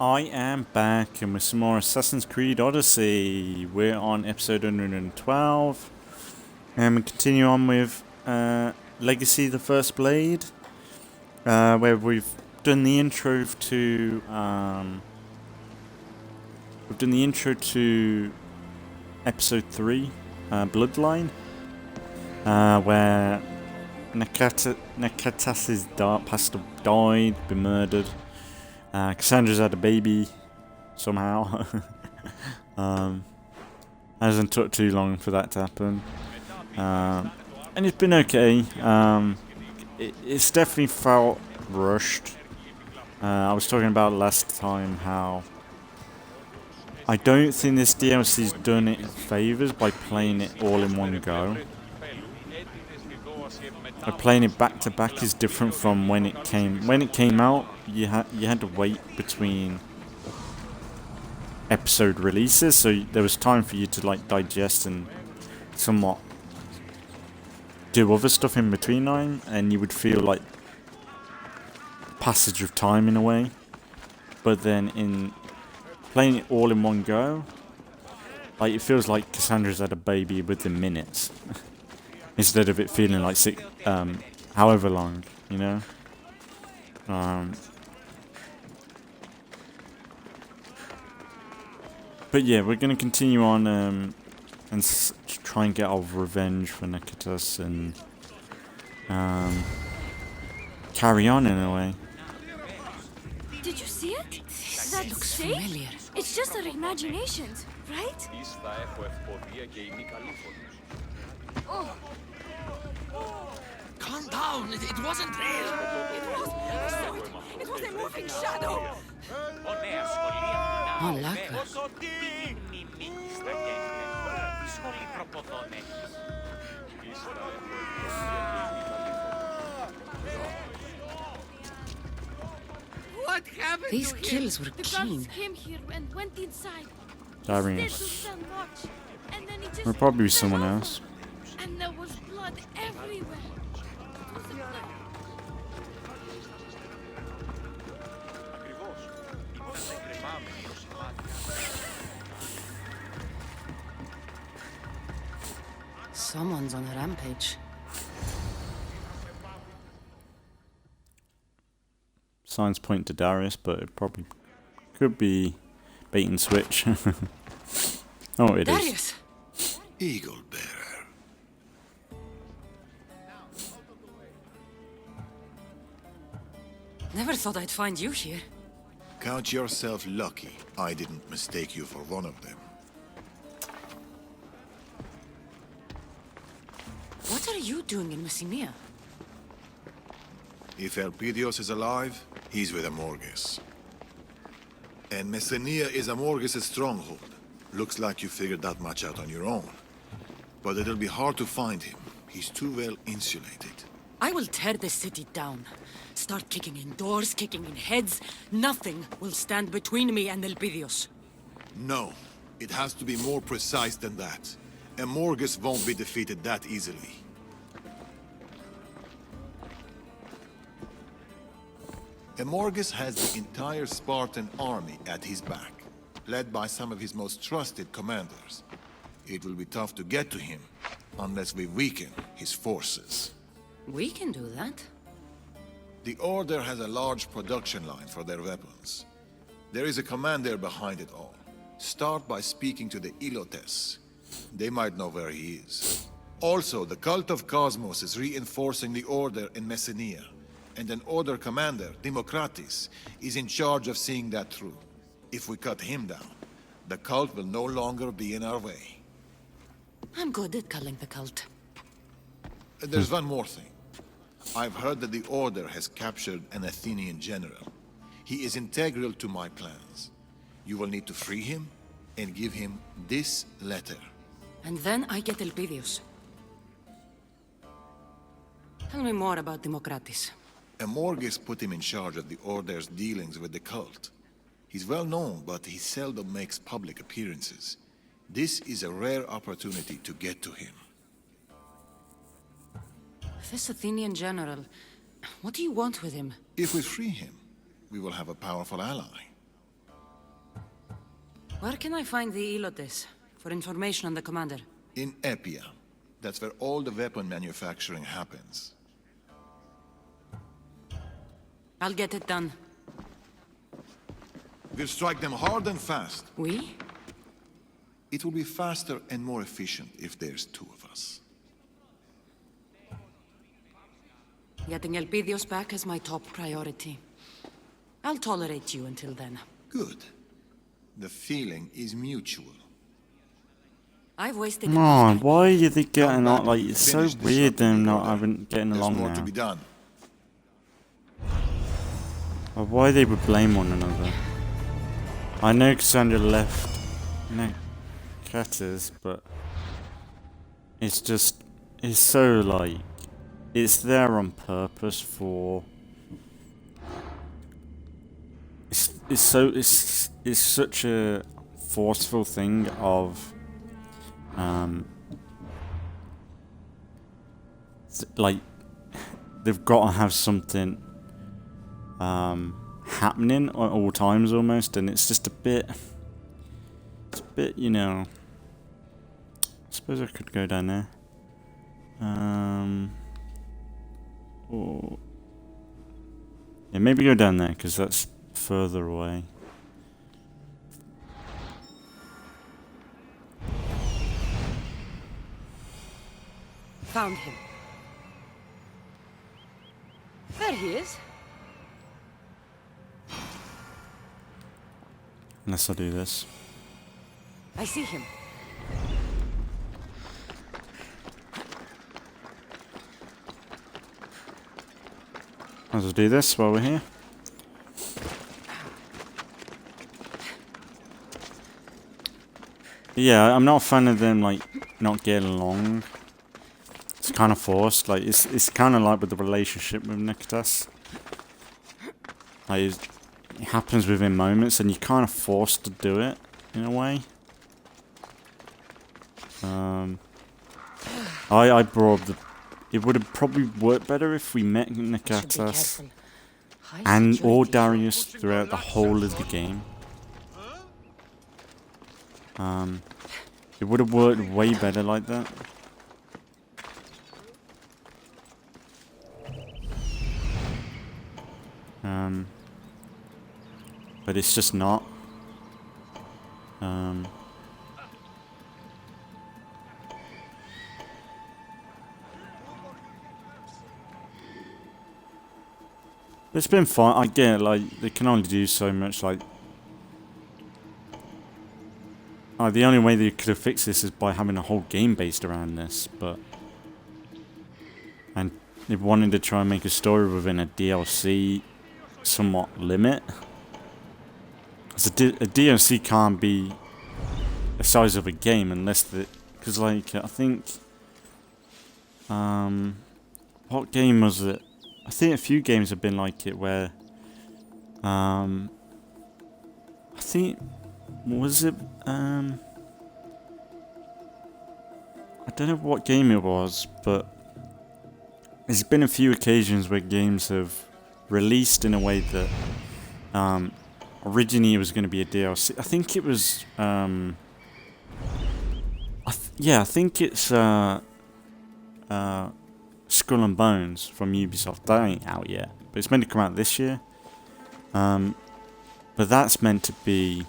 I am back and with some more Assassin's Creed Odyssey. We're on episode 112 and we continue on with Legacy the First Blade, where we've done the intro to episode 3, Bloodline, where Nakatas's pastor died, been murdered. Kassandra's had a baby somehow. Hasn't took too long for that to happen, and it's been okay. It's definitely felt rushed. I was talking about last time how I don't think this DLC's done it favors by playing it all in one go. Playing it back to back is different from when it came out. You had to wait between episode releases, so there was time for you to like digest and somewhat do other stuff in between time, and you would feel like passage of time in a way. But then in playing it all in one go, like it feels like Kassandra's had a baby within minutes. Instead of it feeling like however long, you know. But yeah, we're gonna continue on and try and get our revenge for Nakatas and carry on in a way. Did you see it? That looks familiar. It's just our imaginations, right? Oh. Calm down, it wasn't real. It was a moving shadow. What happened? These kills were The keen. guards came here and went inside. Darius. And then he just Or probably fell someone over. else. And there was blood everywhere. It was a blood. Someone's on a rampage. Signs point to Darius, but it probably could be bait and switch. Oh, it is. Darius! Eagle bearer. Never thought I'd find you here. Count yourself lucky I didn't mistake you for one of them. What are you doing in Messenia? If Elpidios is alive, he's with Amorges. And Messenia is Amorges' stronghold. Looks like you figured that much out on your own. But it'll be hard to find him. He's too well insulated. I will tear this city down. Start kicking in doors, kicking in heads. Nothing will stand between me and Elpidios. No, it has to be more precise than that. Amorges won't be defeated that easily. Amorges has the entire Spartan army at his back, led by some of his most trusted commanders. It will be tough to get to him, unless we weaken his forces. We can do that. The Order has a large production line for their weapons. There is a commander behind it all. Start by speaking to the Ilotes. They might know where he is. Also, the Cult of Cosmos is reinforcing the Order in Messenia, and an Order commander, Democratis, is in charge of seeing that through. If we cut him down, the cult will no longer be in our way. I'm good at culling the cult. There's one more thing. I've heard that the Order has captured an Athenian general. He is integral to my plans. You will need to free him and give him this letter. And then I get Elpidios. Tell me more about Democratis. Amorges put him in charge of the Order's dealings with the cult. He's well known, but he seldom makes public appearances. This is a rare opportunity to get to him. This Athenian general, what do you want with him? If we free him, we will have a powerful ally. Where can I find the Elotes for information on the commander? In Epia. That's where all the weapon manufacturing happens. I'll get it done. We'll strike them hard and fast. We? It will be faster and more efficient if there's two of us. Getting Elpidios back is my top priority. I'll tolerate you until then. Good. The feeling is mutual. I've wasted Come on, why are they getting on? Like, it's so weird them not getting along There's more now. to be done. Or why they would blame one another. I know Kassandra left Katas, but it's just, it's so like, it's there on purpose for, it's such a forceful thing of, like, they've got to have something happening at all times almost, and it's just a bit, you know, I suppose I could go down there. Or, yeah, maybe go down there because that's further away. Found him. There he is. Unless I do this. I see him. Might as well do this while we're here. Yeah, I'm not a fan of them like not getting along. It's kind of forced. Like it's kind of like with the relationship with Nikitas. Like it happens within moments, and you're kind of forced to do it in a way. I brought up the. It would have probably worked better if we met Nikitas and or Darius throughout the whole of the game. It would have worked way better like that. But it's just not. It's been fun. I get it, like they can only do so much. Like, the only way they could have fixed this is by having a whole game based around this. But and they wanted to try and make a story within a DLC somewhat limit. Because a DLC can't be the size of a game unless because like I think what game was it? I think a few games have been like it where I think was it I don't know what game it was, but there's been a few occasions where games have released in a way that originally it was going to be a DLC. I think it was I think it's Skull and Bones from Ubisoft. That ain't out yet, but it's meant to come out this year. But that's meant to be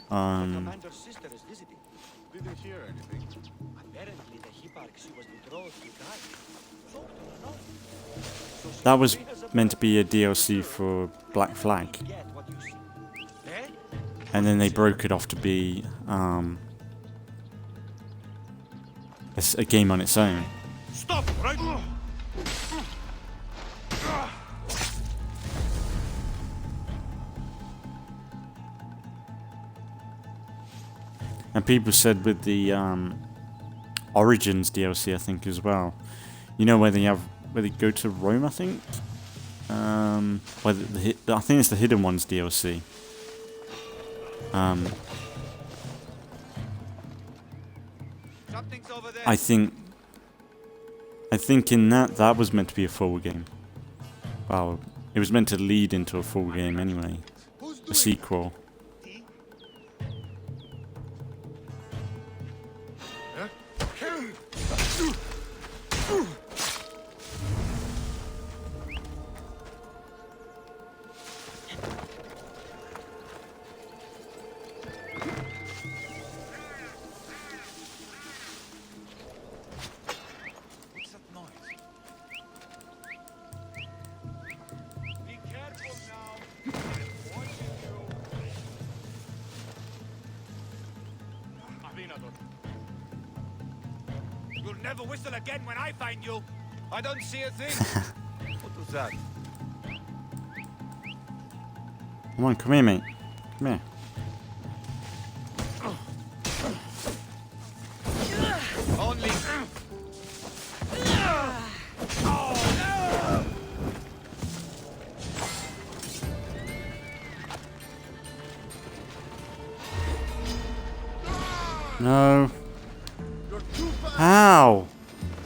Commander's sister is visiting. Didn't hear anything. Apparently the Hipparch she was betrothed to die. So, no. that was meant to be a DLC for Black Flag, Get what you see. Eh? and then they broke it off to be a game on its own. Stop right now. And people said with the Origins DLC, I think as well. You know where they go to Rome, I think. Where I think it's the Hidden Ones DLC. Something's over there. I think in that was meant to be a full game. Well, it was meant to lead into a full game anyway. A sequel. What's that noise? Be careful now. I'm watching you. You'll never whistle again when I find you. I don't see a thing. What was that? Come on, come here, mate. Come here. Only. No. How?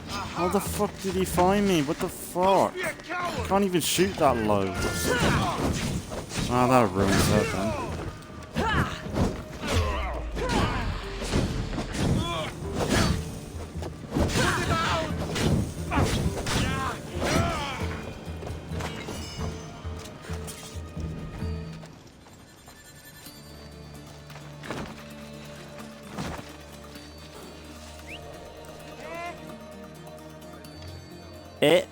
How the fuck did he find me? What the fuck? I can't even shoot that low. Ah, that ruins that then. Eh.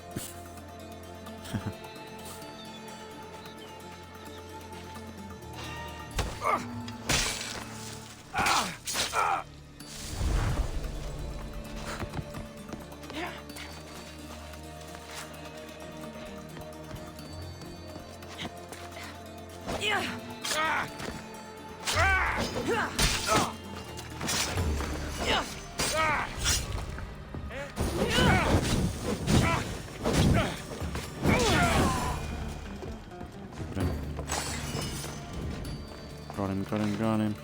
Got him.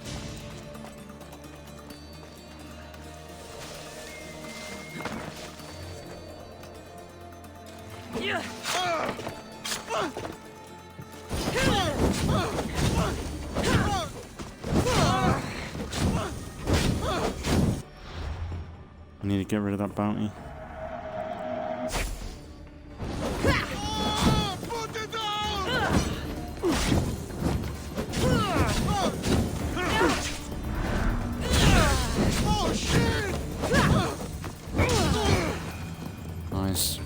I need to get rid of that bounty. Nice.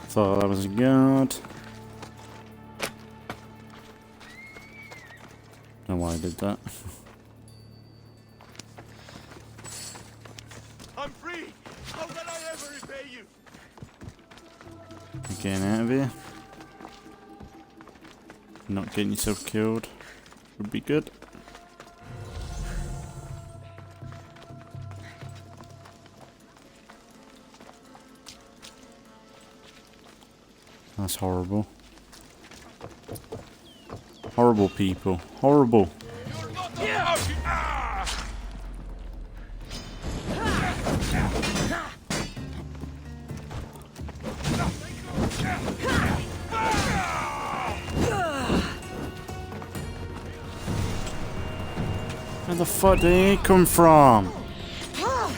Thought that was a guard. Don't know why I did that. I'm free. How can I ever repay you? Getting out of here. Not getting yourself killed would be good. That's horrible. Horrible people. Horrible. Where the fuck did they come from?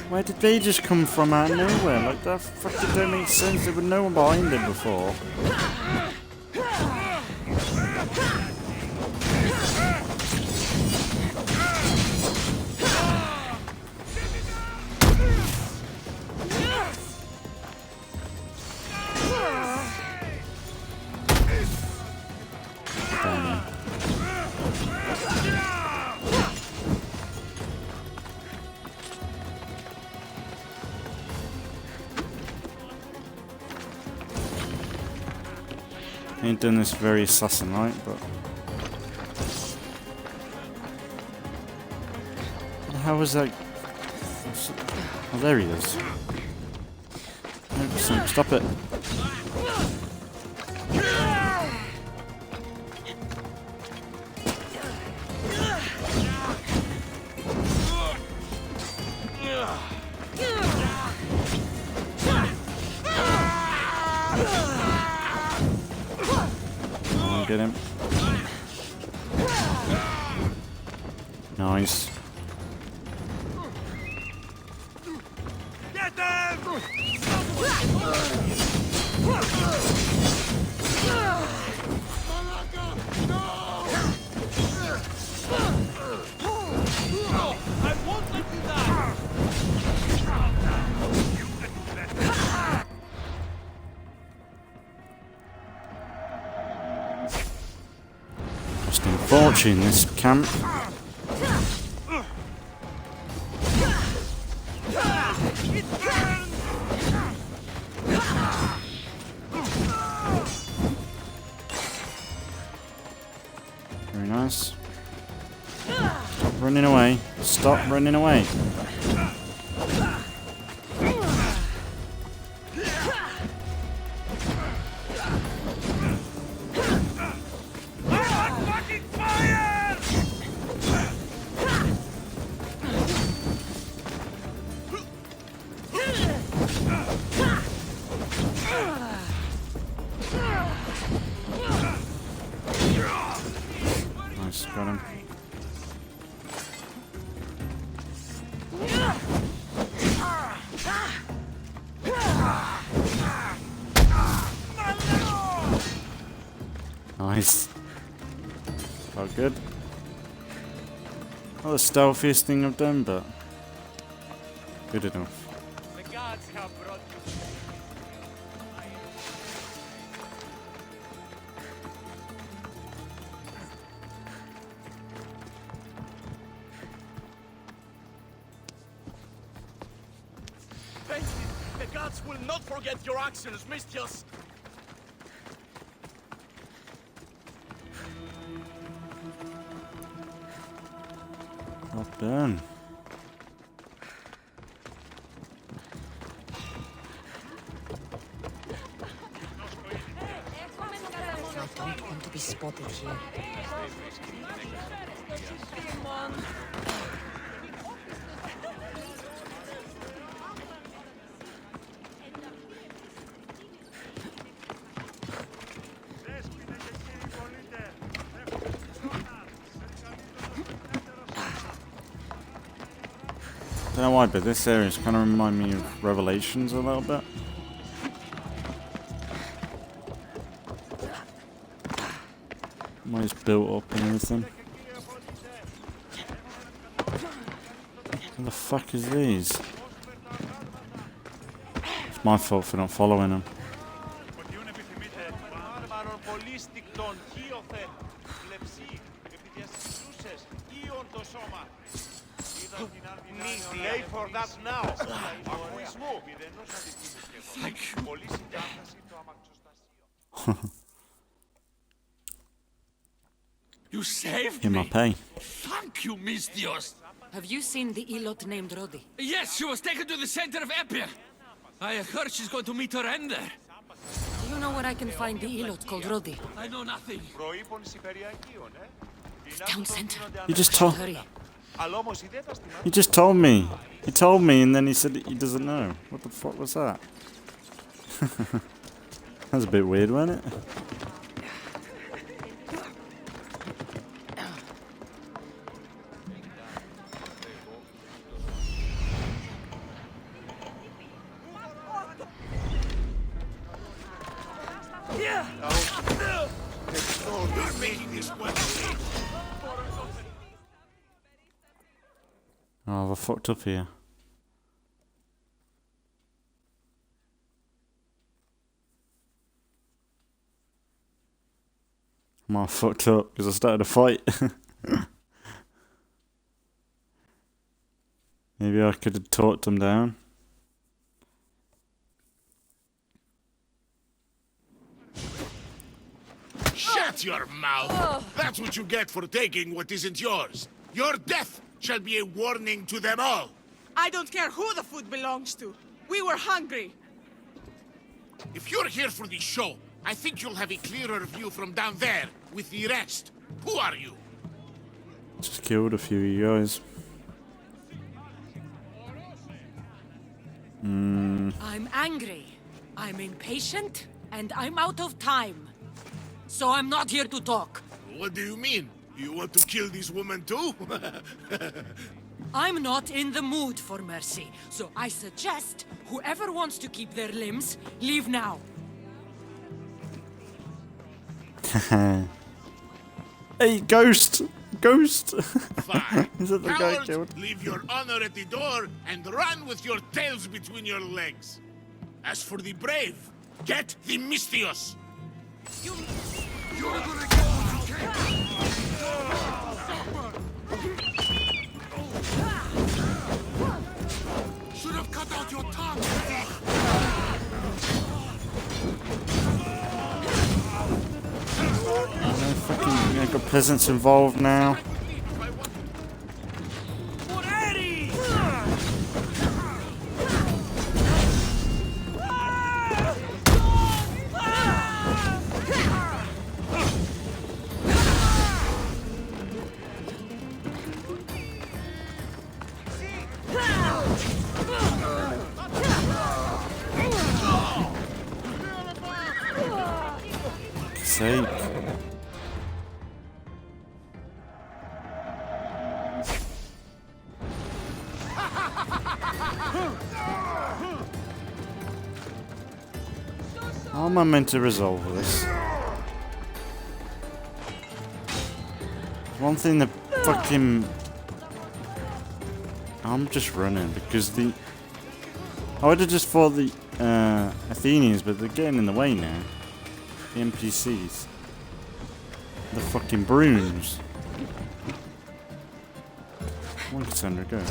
Where did they just come from out of nowhere? Like that fucking don't make sense. There was no one behind it before. Ain't done this very assassin-like, but how was that? Oh, there he is. No, stop it. get him. Nice. Get them! I won't let you die! Costing a fortune, this camp. Very nice. Stop running away. Stop running away. Nice, got him. Nice. Felt good. Not the stealthiest thing I've done, but good enough. The gods have brought you. Thank you. The gods will not forget your actions, Mistios. Well done. I don't want to be spotted here. Don't know why, but this area kind of remind me of Revelations a little bit. Why it's built up and everything. What the fuck is these? It's my fault for not following them. Lay for that now. Thank you. You saved Get my me. pay. Thank you, Mistios. Have you seen the Elot named Rodi? Yes, she was taken to the center of Epir. I heard she's going to meet her end there. Do you know where I can find the Elot called Rodi? I know nothing. The town center. You just told. Hurry. He just told me. He told me, and then he said he doesn't know. What the fuck was that? That's a bit weird, wasn't it? You're making this weapon. Oh, we're fucked up here. I'm all fucked up because I started a fight. Maybe I could have talked them down. Shut your mouth! That's what you get for taking what isn't yours. Your death shall be a warning to them all. I don't care who the food belongs to. We were hungry. If you're here for the show, I think you'll have a clearer view from down there with the rest. Who are you? Just killed a few of you guys. I'm angry. I'm impatient, and I'm out of time. so I'm not here to talk. What do you mean? You want to kill this woman too? I'm not in the mood for mercy, so I suggest whoever wants to keep their limbs, leave now. Hey, Ghost! Ghost! Fine. Is that the guy Cowards, killed? leave your honor at the door and run with your tails between your legs. As for the brave, get the Mystios. Should have cut out your tongue. No fucking, got peasants involved now. Sake. How am I meant to resolve this? One thing that fucking... I'm just running because the... I would have just fought the Athenians, but they're getting in the way now. The NPCs. The fucking brooms. Come on, Kassandra, go.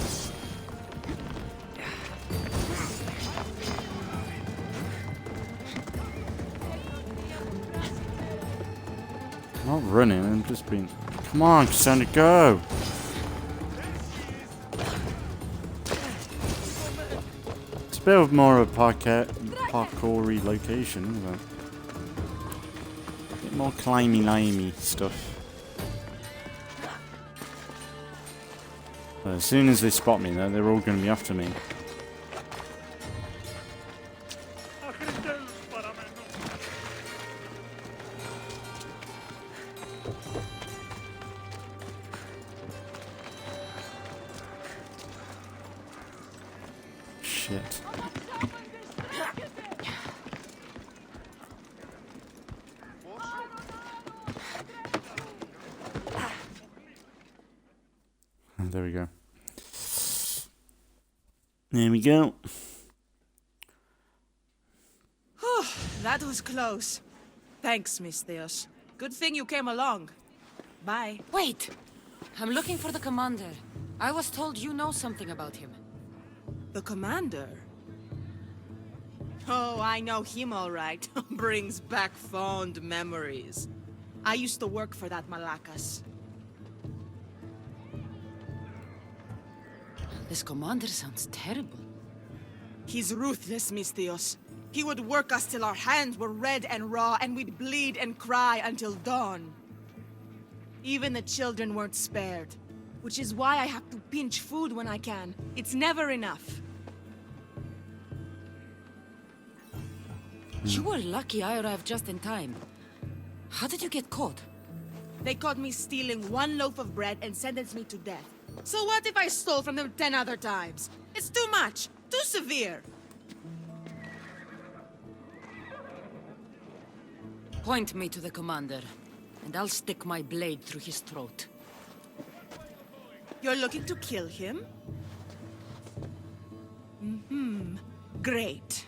I'm not running, I'm just being... Come on, Kassandra, go! It's a bit of more of a parkour-y location, isn't it? A bit more climby-limey stuff. But as soon as they spot me, though, they're all going to be after me. Shit. There we go. There we go. Whew, that was close. Thanks, Miss Theos. Good thing you came along. Bye. Wait! I'm looking for the commander. I was told you know something about him. The commander? Oh, I know him all right. Brings back fond memories. I used to work for that Malakas. This commander sounds terrible. He's ruthless, Miss Theos. He would work us till our hands were red and raw, and we'd bleed and cry until dawn. Even the children weren't spared. Which is why I have to pinch food when I can. It's never enough. You were lucky I arrived just in time. How did you get caught? They caught me stealing one loaf of bread and sentenced me to death. So what if I stole from them 10 other times? It's too much. Too severe. Point me to the commander, and I'll stick my blade through his throat. You're looking to kill him? Great.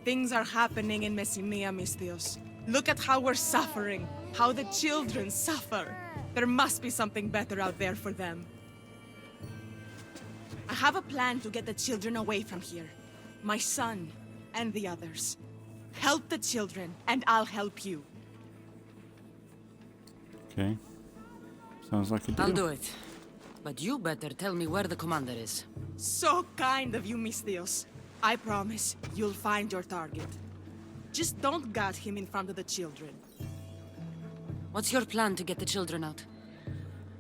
Things are happening in Messenia, Miss Theos. Look at how we're suffering. How the children suffer. There must be something better out there for them. I have a plan to get the children away from here. My son and the others. Help the children, and I'll help you. Okay. Sounds like a deal. I'll do it. But you better tell me where the commander is. So kind of you, Miss Theos. I promise you'll find your target. Just don't gut him in front of the children. What's your plan to get the children out?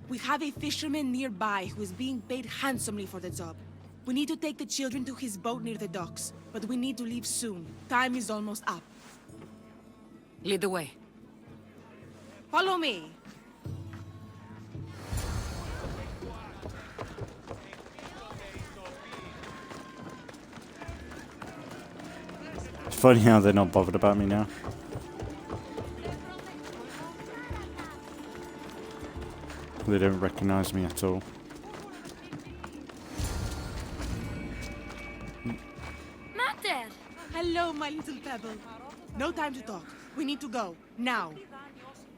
We have a fisherman nearby who is being paid handsomely for the job. We need to take the children to his boat near the docks, but we need to leave soon. Time is almost up. Lead the way. Follow me. It's funny how they're not bothered about me now. They don't recognize me at all. Mater! Hello, my little pebble. No time to talk. We need to go. Now.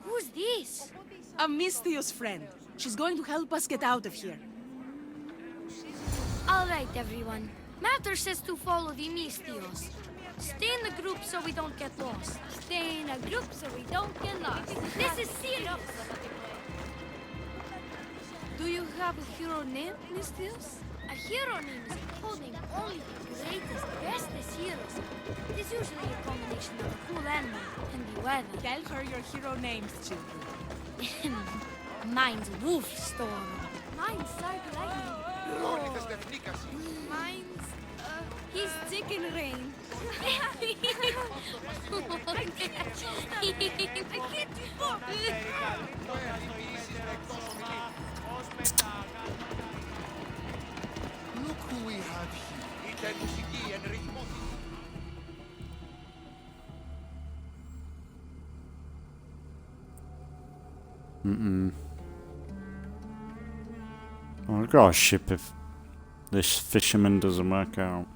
Who's this? A Misthios friend. She's going to help us get out of here. All right, everyone. Mater says to follow the Misthios. Stay in the group so we don't get lost. Stay in a group so we don't get lost. This is serious. Do you have a hero name, Misthios? A hero name is a code name only the greatest, bestest heroes. It is usually a combination of a cool animal and the weather. Tell her your hero names, children. Mine's Wolfstorm. Mine's Dark Lightning. Mine's, he's Chicken Rain. Look who we have here. Oh, I've got a ship if this fisherman doesn't work out.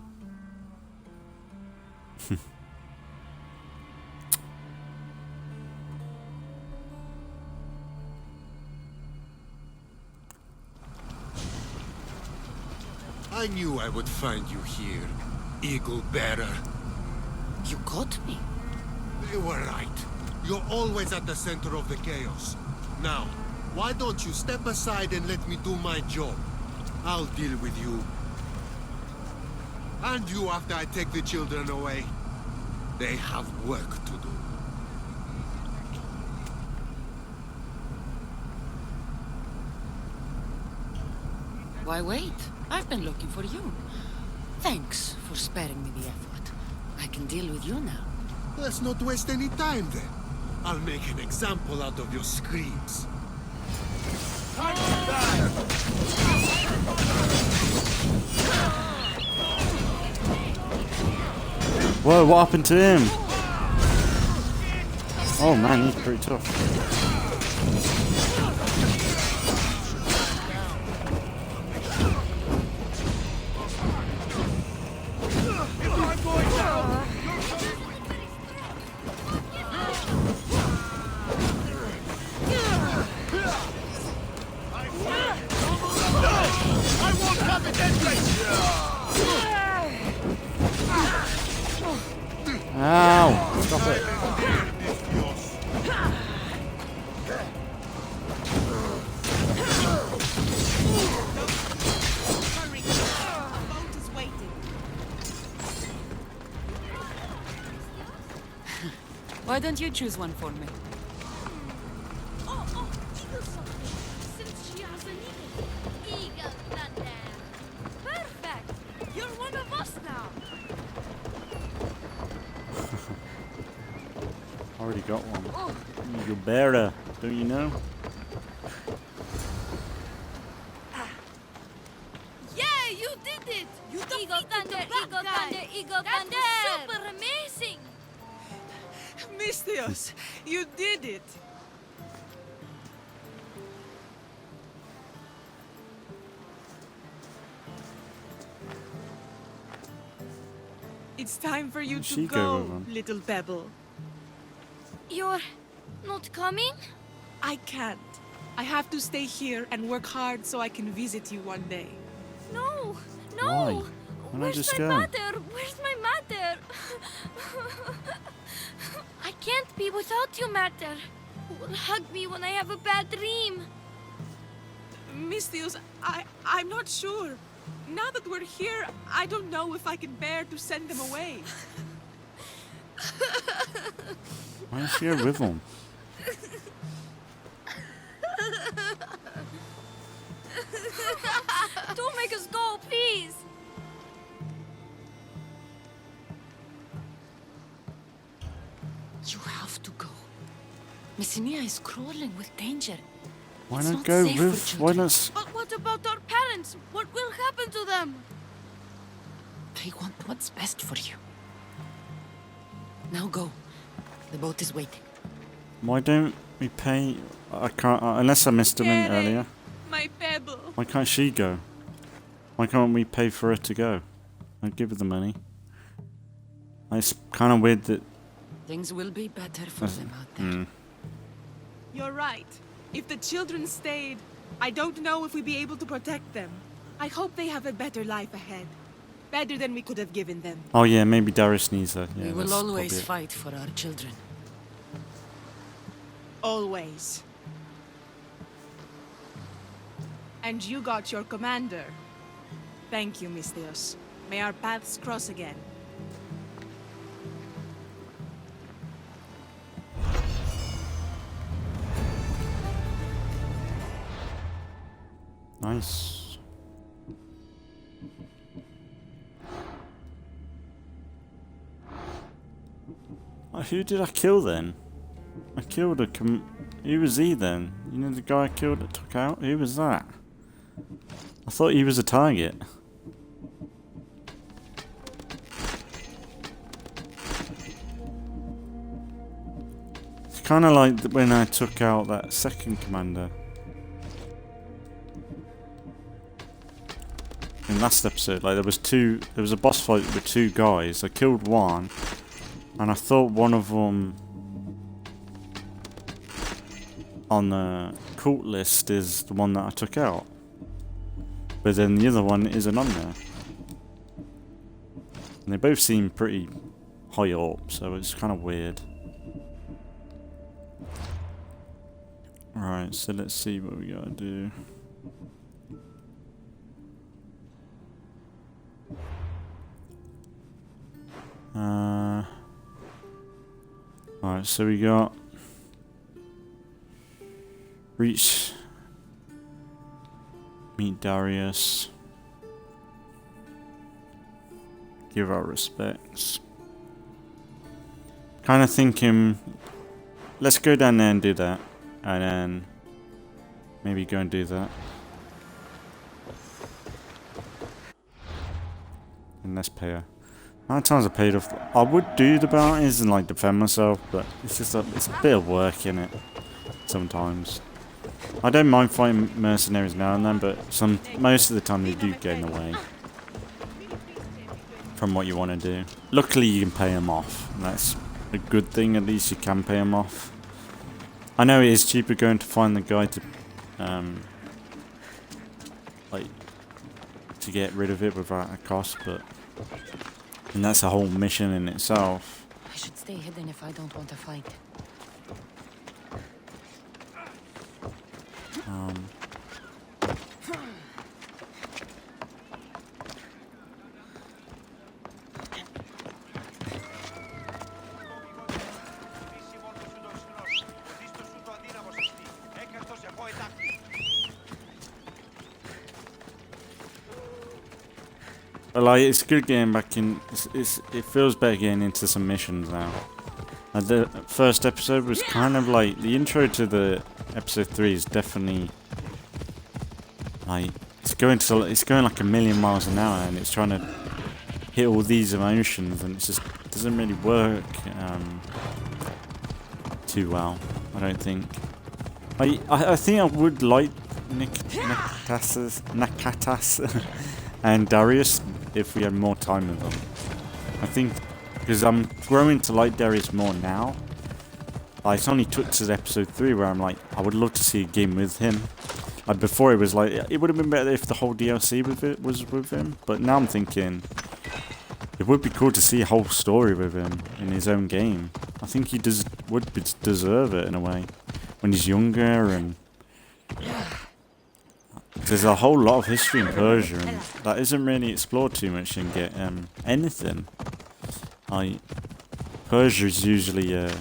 I knew I would find you here, Eagle Bearer. You got me. They were right. You're always at the center of the chaos. Now, why don't you step aside and let me do my job? I'll deal with you. And you after I take the children away. They have work to do. Why wait? I've been looking for you. Thanks for sparing me the effort. I can deal with you now. Let's not waste any time then. I'll make an example out of your screams. Whoa, what happened to him? Oh man, he's pretty tough. Ow! Stop it. Hurry. The boat is waiting. Why don't you choose one for me? Oh, eagle something. Since she has an eagle. Eagle thunder. Perfect. You're one of us now. Already got one. Eagle Bearer, don't you know? Yeah, you did it. You Eagle thunder, eagle thunder, eagle thunder. That was super amazing. Misthios, you did it. It's time for you Where'd to she go go, with him? little pebble. You're not coming? I can't. I have to stay here and work hard so I can visit you one day. No, no. Why? Why not Where's just my go? mother? Where's my mother? I can't be without you, Mater. Who will hug me when I have a bad dream? Misthios, I'm not sure. Now that we're here, I don't know if I can bear to send them away. Why is she here with him? Don't make us go, please. You have to go. Abyssinia is crawling with danger. Why It's not not go safe for with? Why children. not? But what about our parents? What will happen to them? They want what's best for you. Now go. The boat is waiting. Why don't we pay? I can't unless I missed him in Tere, earlier. My pebble. Why can't she go? Why can't we pay for her to go? I'd give her the money. It's kind of weird that. Things will be better for them out there. Mm. You're right. If the children stayed, I don't know if we'd be able to protect them. I hope they have a better life ahead. Better than we could have given them. Oh yeah, maybe Darius needs her. Yeah, We will that's always probably it. fight for our children. Always. And you got your commander. Thank you, Misthios. May our paths cross again. Nice. Who did I kill then? I killed a who was he then? You know the guy I killed that took out? Who was that? I thought he was a target. It's kind of like when I took out that second commander. In last episode, like there was a boss fight with two guys. I killed one, and I thought one of them on the cult list is the one that I took out, but then the other one isn't on there, and they both seem pretty high up, so it's kind of weird. Alright, so let's see what we gotta do. Alright, so we got reach, meet Darius, give our respects. Kind of thinking, let's go down there and do that, and then maybe go and do that. And let's pay her. How many times I paid off? I would do the bounties and like defend myself, but it's just it's a bit of work in it sometimes. I don't mind fighting mercenaries now and then, but most of the time they do get in the way from what you want to do. Luckily you can pay them off, and that's a good thing. At least you can pay them off. I know it is cheaper going to find the guy to like to get rid of it without a cost, but. And that's a whole mission in itself. I should stay hidden if I don't want to fight. But like, it's good getting back in. It feels better getting into some missions now. The first episode was kind of like the intro to the episode 3 is definitely like it's going like a million miles an hour, and it's trying to hit all these emotions, and it just doesn't really work too well. I don't think. I think I would like Nakatas and Darius if we had more time with them. I think because I'm growing to like Darius more now. It's only took to episode 3 where I'm like, I would love to see a game with him. Like before, it was like it would have been better if the whole DLC was with him. But now I'm thinking it would be cool to see a whole story with him in his own game. I think he would deserve it in a way when he's younger, and there's a whole lot of history in Persia, and that isn't really explored too much in get anything. Persia is usually a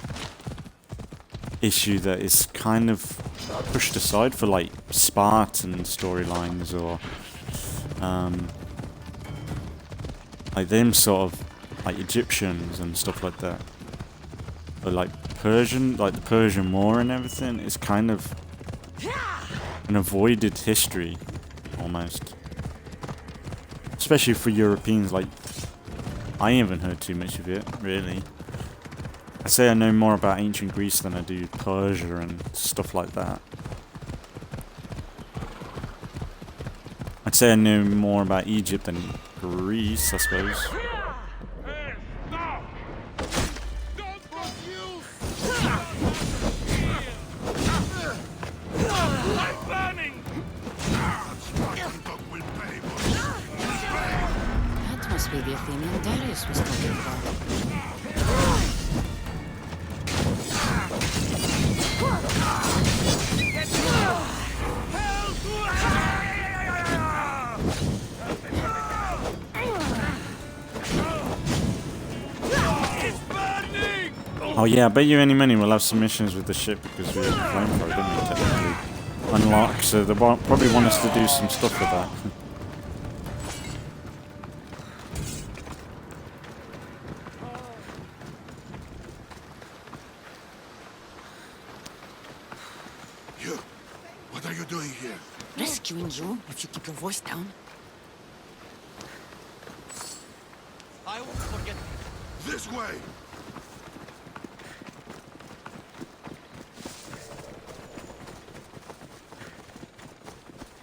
issue that is kind of pushed aside for like Spartan storylines, or like them sort of like Egyptians and stuff like that, or like Persian, like the Persian War and everything, is kind of an avoided history, almost. Especially for Europeans, like, I haven't heard too much of it, really. I'd say I know more about ancient Greece than I do Persia and stuff like that. I'd say I know more about Egypt than Greece, I suppose. That must be the Athenian Darius was talking about. Oh yeah, I bet you any money we'll have some missions with the ship because we have a flamethrower, didn't we, technically? Unlock, so they probably want us to do some stuff with that. You, what are you doing here? Rescuing you if you keep your voice down. I won't forget. This way!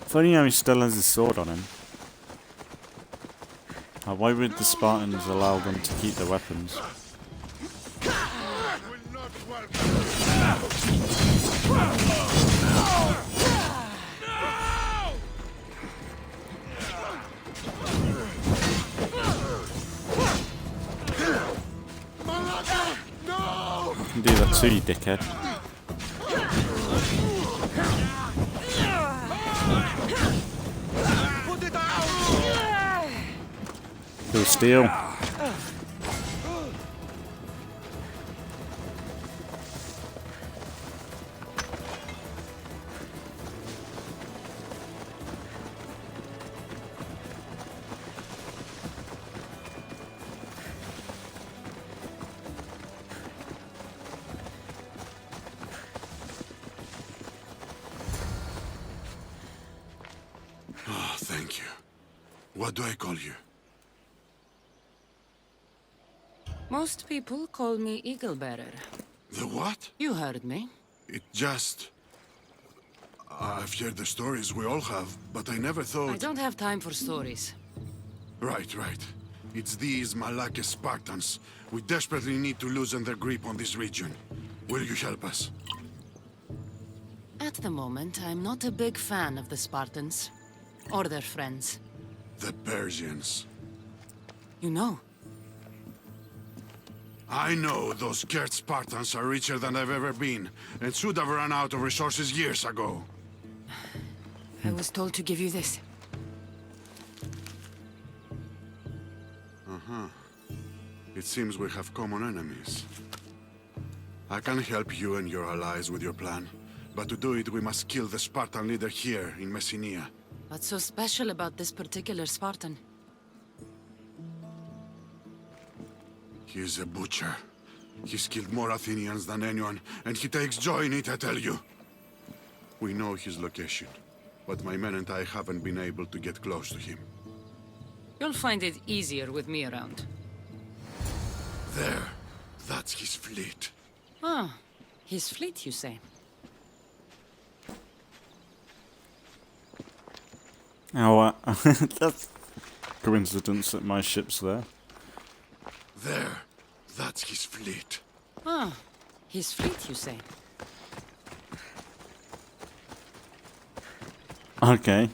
Funny how he still has his sword on him. Why would the Spartans allow them to keep their weapons? You can do that too, you dickhead. Kill steel. Oh, thank you. What do I call you? Most people call me Eagle Bearer. The what? You heard me. It just... I've heard the stories we all have, but I never thought... I don't have time for stories. Right. It's these Malakis Spartans. We desperately need to loosen their grip on this region. Will you help us? At the moment, I'm not a big fan of the Spartans. Or their friends. The Persians. You know. I know those scared Spartans are richer than I've ever been, and should have run out of resources years ago. I was told to give you this. It seems we have common enemies. I can help you and your allies with your plan, but to do it we must kill the Spartan leader here in Messenia. What's so special about this particular Spartan? He's a butcher. He's killed more Athenians than anyone, and he takes joy in it, I tell you. We know his location, but my men and I haven't been able to get close to him. You'll find it easier with me around. There. That's his fleet. Ah, his fleet, you say? Oh, that's coincidence that my ship's there. There. That's his fleet. Ah, his fleet, you say? Okay.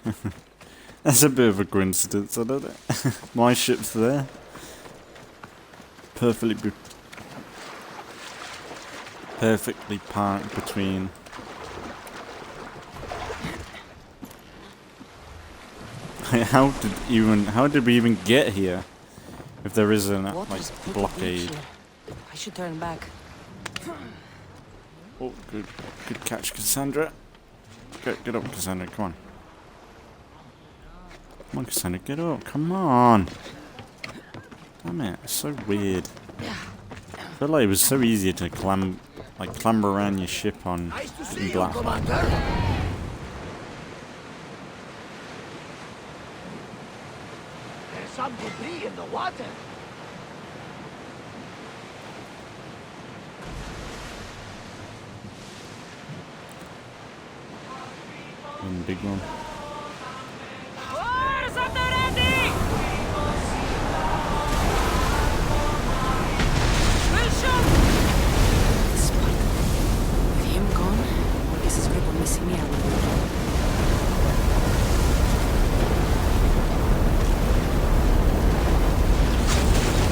That's a bit of a coincidence, isn't it? My ship's there. Perfectly parked between. How did we even get here? If there isn't Water's like pretty blockade. deep here. I should turn back. Oh, good catch, Kassandra. Get up, Kassandra. Come on. Come on, Kassandra. Get up. Come on. Damn it. It's so weird. I feel like it was so easy to climb like clamber around your ship on Nice to see in you, black. Commander. There's some debris in the water. One big one. Wars at the ready! We'll shoot! Spartan. With him gone, this is group missing me out.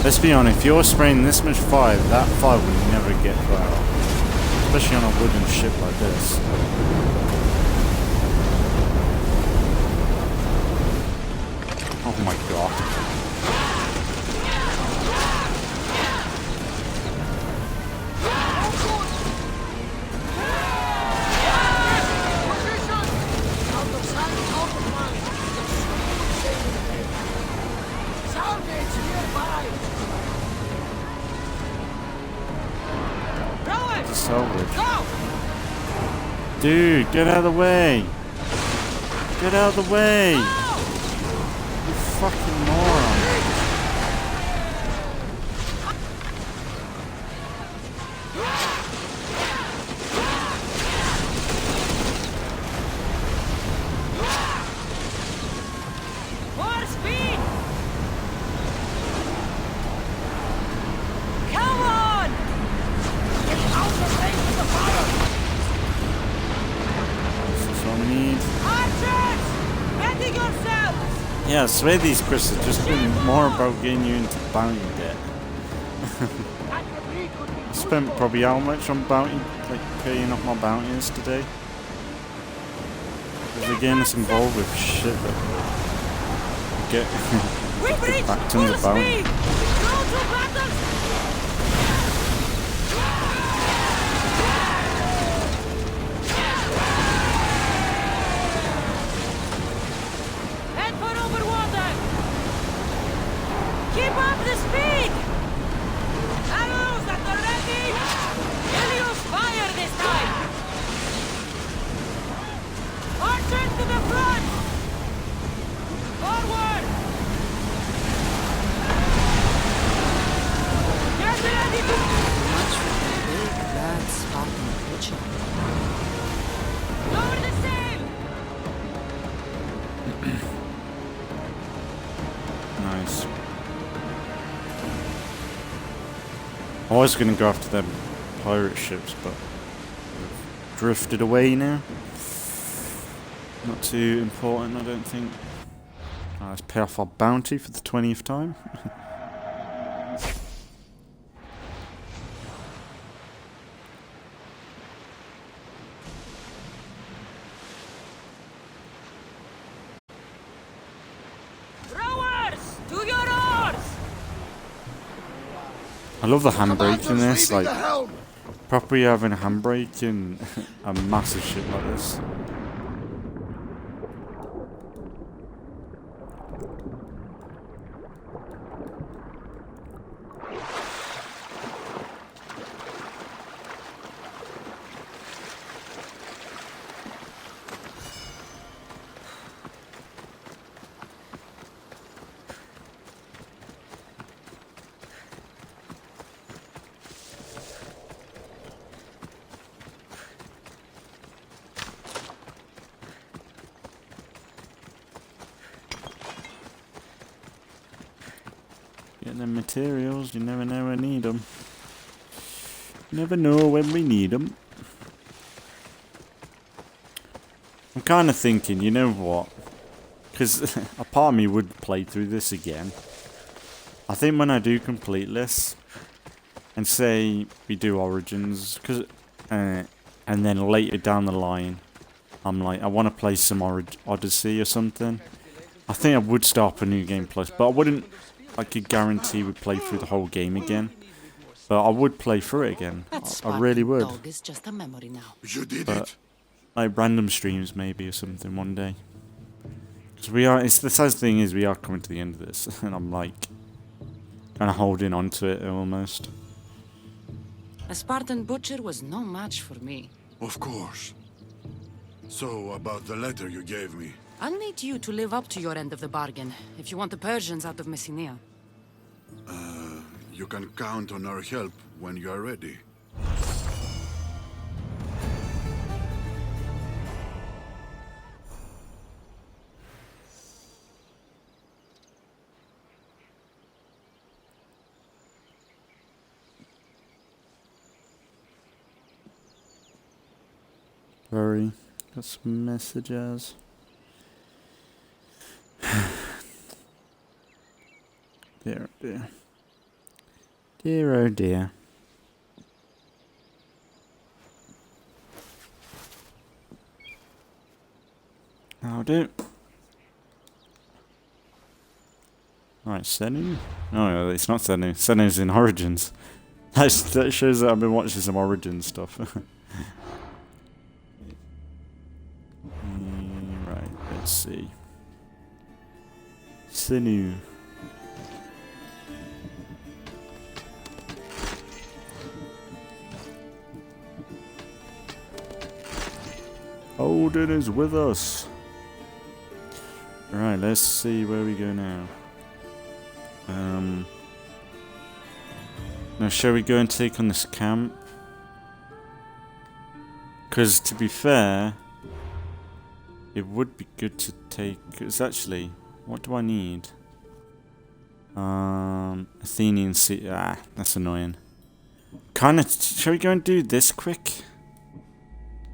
Let's be honest, if you're spraying this much fire, that fire will never get put out. Especially on a wooden ship like this. Oh my god. Salvage. Dude, get out of the way! Get out of the way! You fucking moron! More speed! Come on! Get out of range of the fire! This is what I need. Archers! Ready yourselves! Yeah, I swear these quests have just been more about getting you into bounty debt. That debris could be I spent probably how much on bounty, like paying off my bounties today? Because again, it's involved with shit that get We've reached back to the full bounty. speed! Go to battle! Head for over water! Keep up the speed! Arrows at the ready! Helios fire this time! Archers to the front! Forward! Get ready to... Much for the big, bad Spartan butcher. Lower the sail! Nice. I was going to go after them pirate ships, but they've drifted away now. Not too important, I don't think. Let's pay off our bounty for the 20th time. Rowers! To your oars! I love the handbrake in this, Leaving like the helm. properly having a handbrake in a massive ship like this. Get them materials, you never know when we need them. Never know when we need them. I'm kind of thinking, you know what? Because a part of me would play through this again. I think when I do complete this, and say we do Origins, and then later down the line, I'm like, I want to play some Odyssey or something. I think I would start a new game plus, but I wouldn't. I could guarantee we'd play through the whole game again. But I would play through it again. I really would. Dog is just a memory now. You did But it. like random streams maybe or something one day. Because we are. It's the sad thing is we are coming to the end of this, and I'm like, kind of holding on to it almost. A Spartan butcher was no match for me. Of course. So, about the letter you gave me. I'll need you to live up to your end of the bargain, if you want the Persians out of Messenia. You can count on our help when you are ready. Very. Got some messages. Dear, oh dear. Dear, oh dear. I'll do. Alright, Senu? No, it's not Senu. Senu's in Origins. That shows that I've been watching some Origins stuff. Right, let's see. Senu. Odin is with us. Right, let's see where we go now. Now shall we go and take on this camp? Because to be fair, it would be good to take. It's actually, what do I need? Athenian sea. That's annoying. Shall we go and do this quick?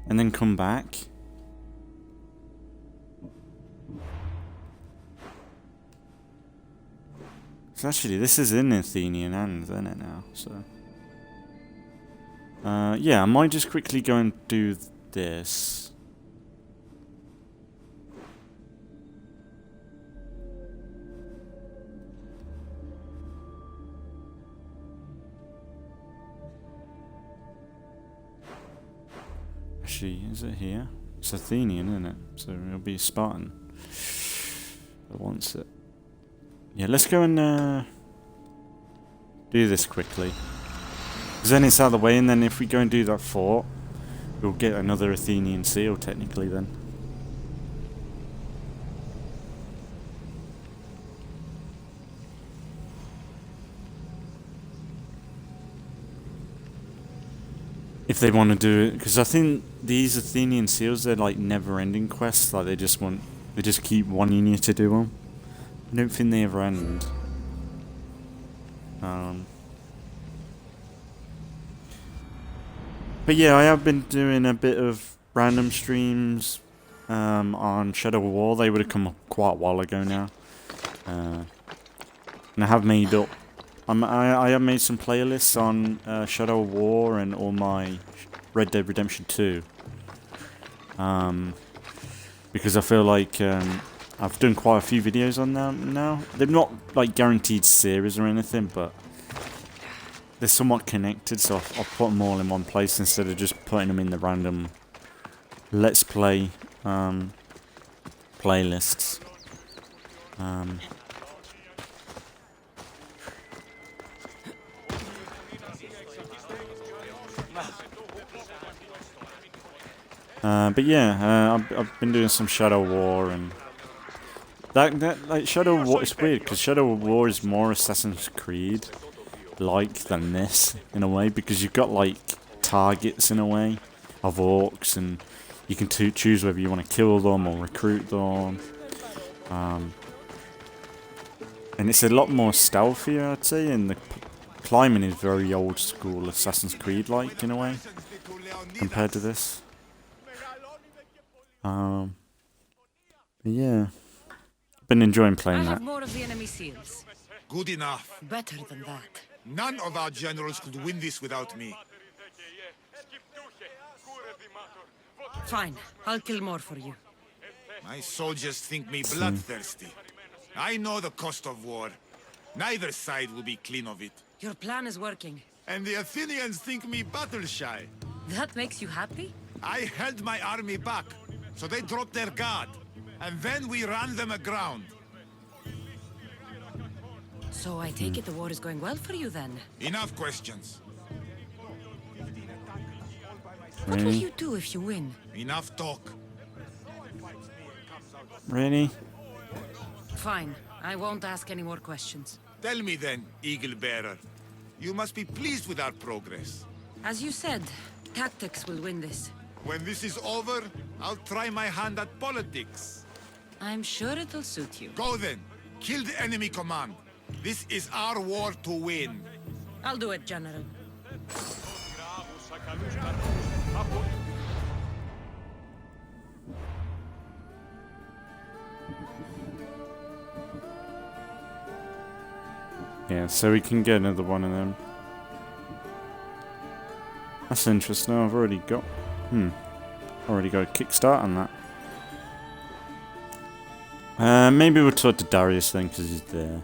And then come back? So actually, this is in Athenian hands, isn't it now? So, yeah, I might just quickly go and do this. Actually, is it here? It's Athenian, isn't it? So it'll be Spartan that wants it. Yeah, let's go and do this quickly. Because then it's out of the way, and then if we go and do that fort, we'll get another Athenian seal, technically, then. If they want to do it, because I think these Athenian seals, they're like never-ending quests. Like they just keep wanting you to do them. I don't think they ever end. But yeah, I have been doing a bit of random streams on Shadow War. They would have come up quite a while ago now, and I have made up. I have made some playlists on Shadow War and all my Red Dead Redemption 2. Because I feel like I've done quite a few videos on them now. They're not like guaranteed series or anything, but they're somewhat connected, so I'll put them all in one place instead of just putting them in the random Let's Play playlists. But yeah, I've been doing some Shadow War, and that like Shadow War. It's weird because Shadow War is more Assassin's Creed like than this in a way, because you've got like targets in a way of orcs, and you can choose whether you want to kill them or recruit them. And it's a lot more stealthier, I'd say, and the climbing is very old school Assassin's Creed like in a way compared to this. But yeah, been enjoying playing I that. have more of the enemy seals. Good enough. Better than that. None of our generals could win this without me. Fine, I'll kill more for you. My soldiers think me bloodthirsty. I know the cost of war. Neither side will be clean of it. Your plan is working. And the Athenians think me battle-shy. That makes you happy? I held my army back, so they dropped their guard. And then we ran them aground. So I take it the war is going well for you then? Enough questions. What will Really? you do if you win? Enough talk. Really? Fine. I won't ask any more questions. Tell me then, Eagle Bearer. You must be pleased with our progress. As you said, tactics will win this. When this is over, I'll try my hand at politics. I'm sure it'll suit you. Go then. Kill the enemy command. This is our war to win. I'll do it, General. Yeah, so we can get another one of them. That's interesting. I've already got... Already got a kickstart on that. Maybe we'll talk to Darius then, because he's there.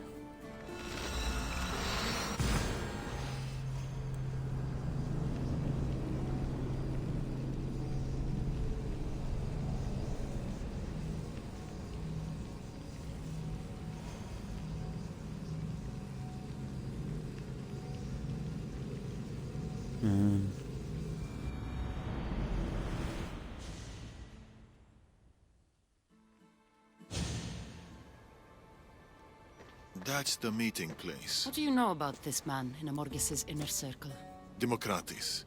That's the meeting place. What do you know about this man in Amorgis's inner circle? Democratis.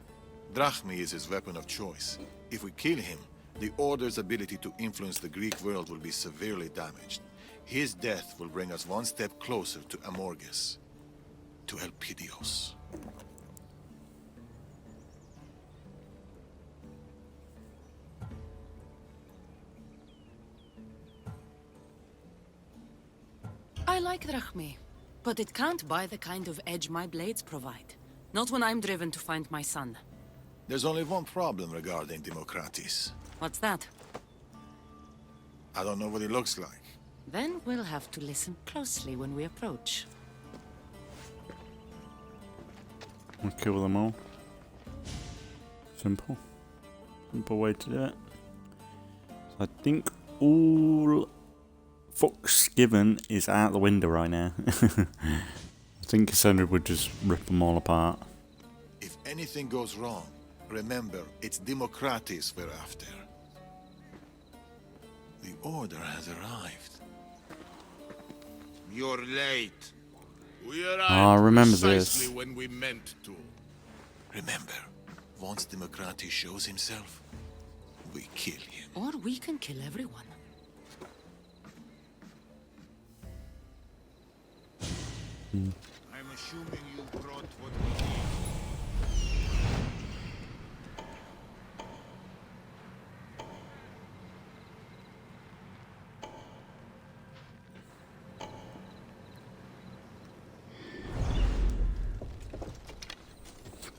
Drachmi is his weapon of choice. If we kill him, the Order's ability to influence the Greek world will be severely damaged. His death will bring us one step closer to Amorgis. To Elpidios. I like Drachmi, but it can't buy the kind of edge my blades provide. Not when I'm driven to find my son. There's only one problem regarding Democratis. What's that? I don't know what he looks like. Then we'll have to listen closely when we approach. We'll kill them all. Simple. Simple way to do it. So I think all fucks given is out the window right now. I think Kassandra would just rip them all apart. If anything goes wrong, remember, it's Democratis we're after. The Order has arrived. You're late. We arrived Ah, remember precisely this. when we meant to. Remember, once Democratis shows himself, we kill him. Or we can kill everyone. I'm assuming you brought what we need.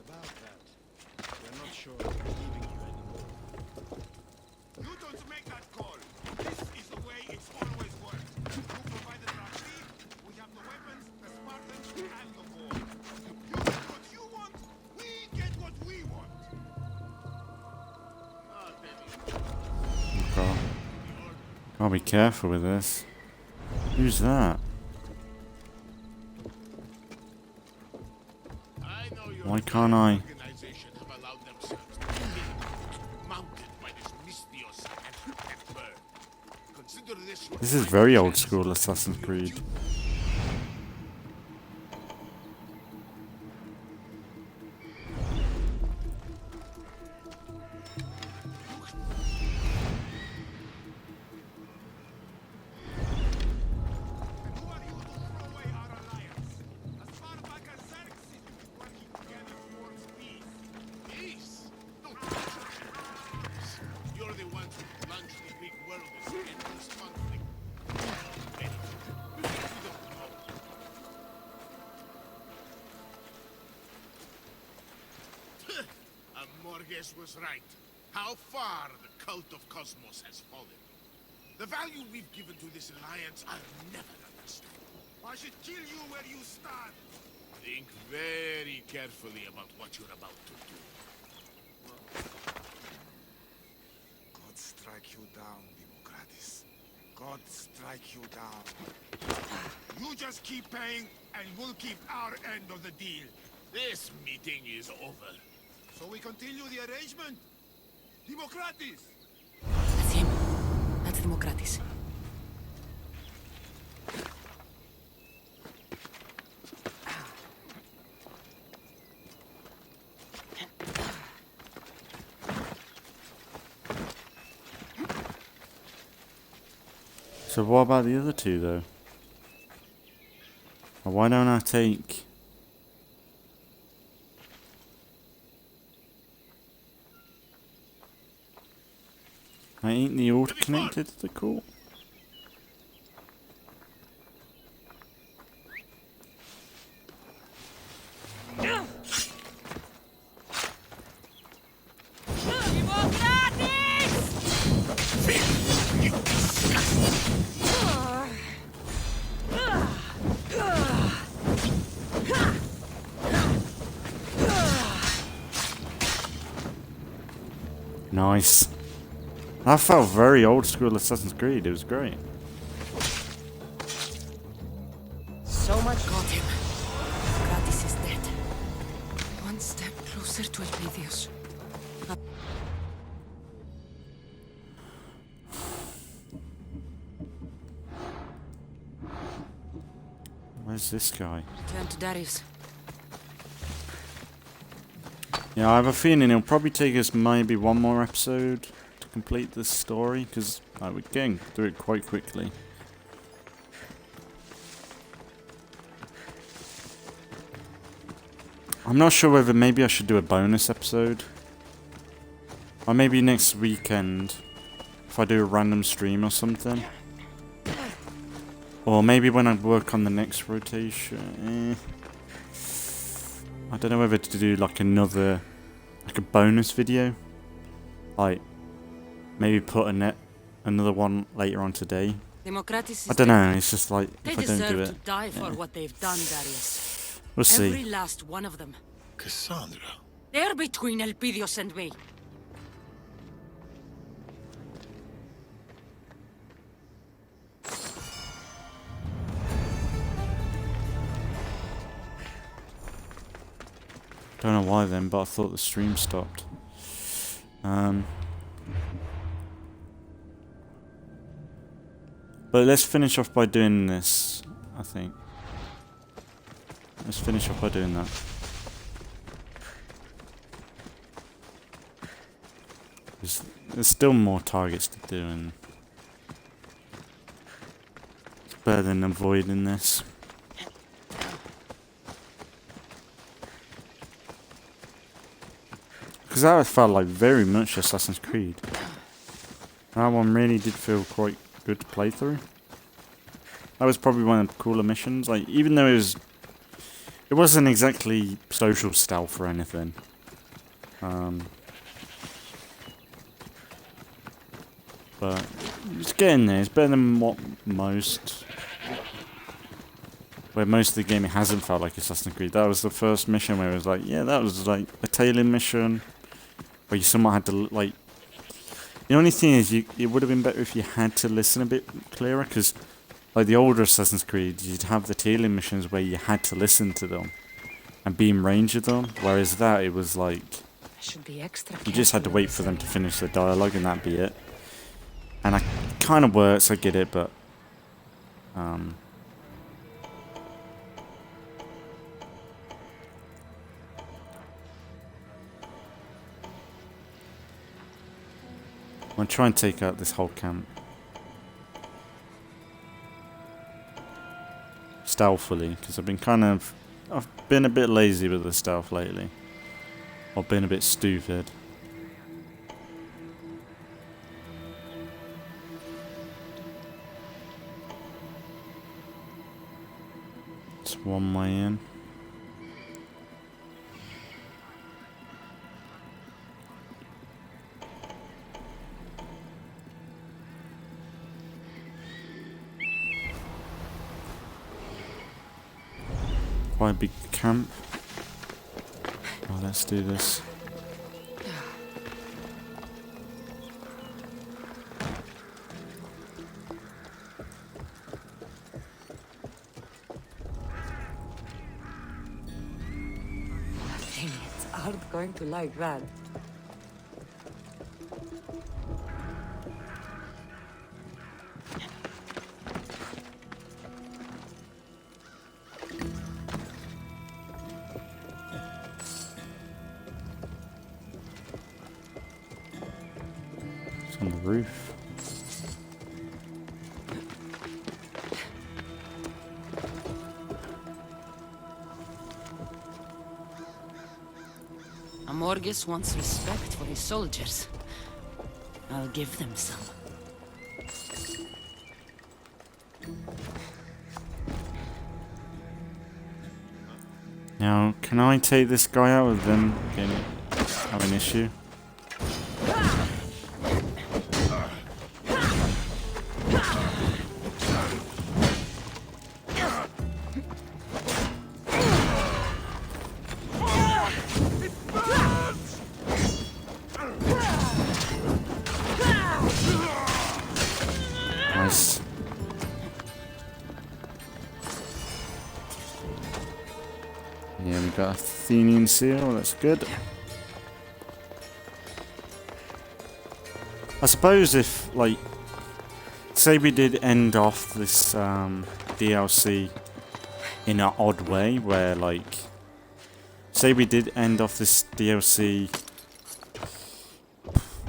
About that, we're not sure if we're leaving you anymore. You don't make that call. This is the way it's always worked. You provide the Drachmi, we have the weapons, the Spartans, and the war. You get what you want, we get what we want. God. Gotta be careful with this. Who's that? I know your Why can't I? organization have allowed themselves to be killed, mounted by this Mystios and bird. Consider this This is very old school Assassin's Creed. And who are you to throw away our alliance? As far back as Xerxes, working together towards peace. peace. Don't touch us. You're the ones who plunged the Greek world into endless conflict. Amorges was right. How far the cult of Cosmos has fallen. The value we've given to this alliance, I'll never understand. I should kill you where you stand. Think very carefully about what you're about to do. God strike you down, Democratis. God strike you down. You just keep paying, and we'll keep our end of the deal. This meeting is over. So we continue the arrangement? Democratis! That's him. That's Democratis. So what about the other two, though? Or why don't I take... Ain't the order connected to the court? Nice. That felt very old school Assassin's Creed. It was great. So much got him. Democratis is dead. One step closer to Elpidios. Where's this guy? Turn to Darius. Yeah, I have a feeling it'll probably take us maybe one more episode to complete this story, because we're getting through it quite quickly. I'm not sure whether maybe I should do a bonus episode. Or maybe next weekend, if I do a random stream or something. Or maybe when I work on the next rotation. I don't know whether to do like another, like a bonus video. Like, maybe put another one later on today. Democratis I is don't dead. know, it's just like, They if I don't do deserve it. to die for what they've done, Darius. We'll see. Every last one of them. Kassandra. They're between Elpidios and me. Don't know why then, but I thought the stream stopped. But let's finish off by doing this, I think. Let's finish off by doing that. There's still more targets to do, and it's better than avoiding this. Because that felt like very much Assassin's Creed. That one really did feel quite good to play through. That was probably one of the cooler missions. Like, even though it wasn't exactly social stealth or anything. But it's getting there. It's better than what most. Where most of the game it hasn't felt like Assassin's Creed. That was the first mission where it was like, yeah, that was like a tailing mission. Where you somewhat had to, like... The only thing is, it would have been better if you had to listen a bit clearer, because, like, the older Assassin's Creed, you'd have the tailing missions where you had to listen to them and be in range of them, whereas that, it was like... Should be extra You just had to wait for them to finish the dialogue, and that'd be it. And it kind of works, I get it, but... I'm gonna try and take out this whole camp. Stealthily, because I've been a bit lazy with the stealth lately. Or been a bit stupid. It's one way in. Quite a big camp. Oh, let's do this. Dang it, aren't going to like that. roof. Amorgus wants respect for his soldiers. I'll give them some. Now, can I take this guy out with them have an issue? Nice. Yeah, we got a Athenian seal, that's good. I suppose if, like, say we did end off this DLC in an odd way, where, like, say we did end off this DLC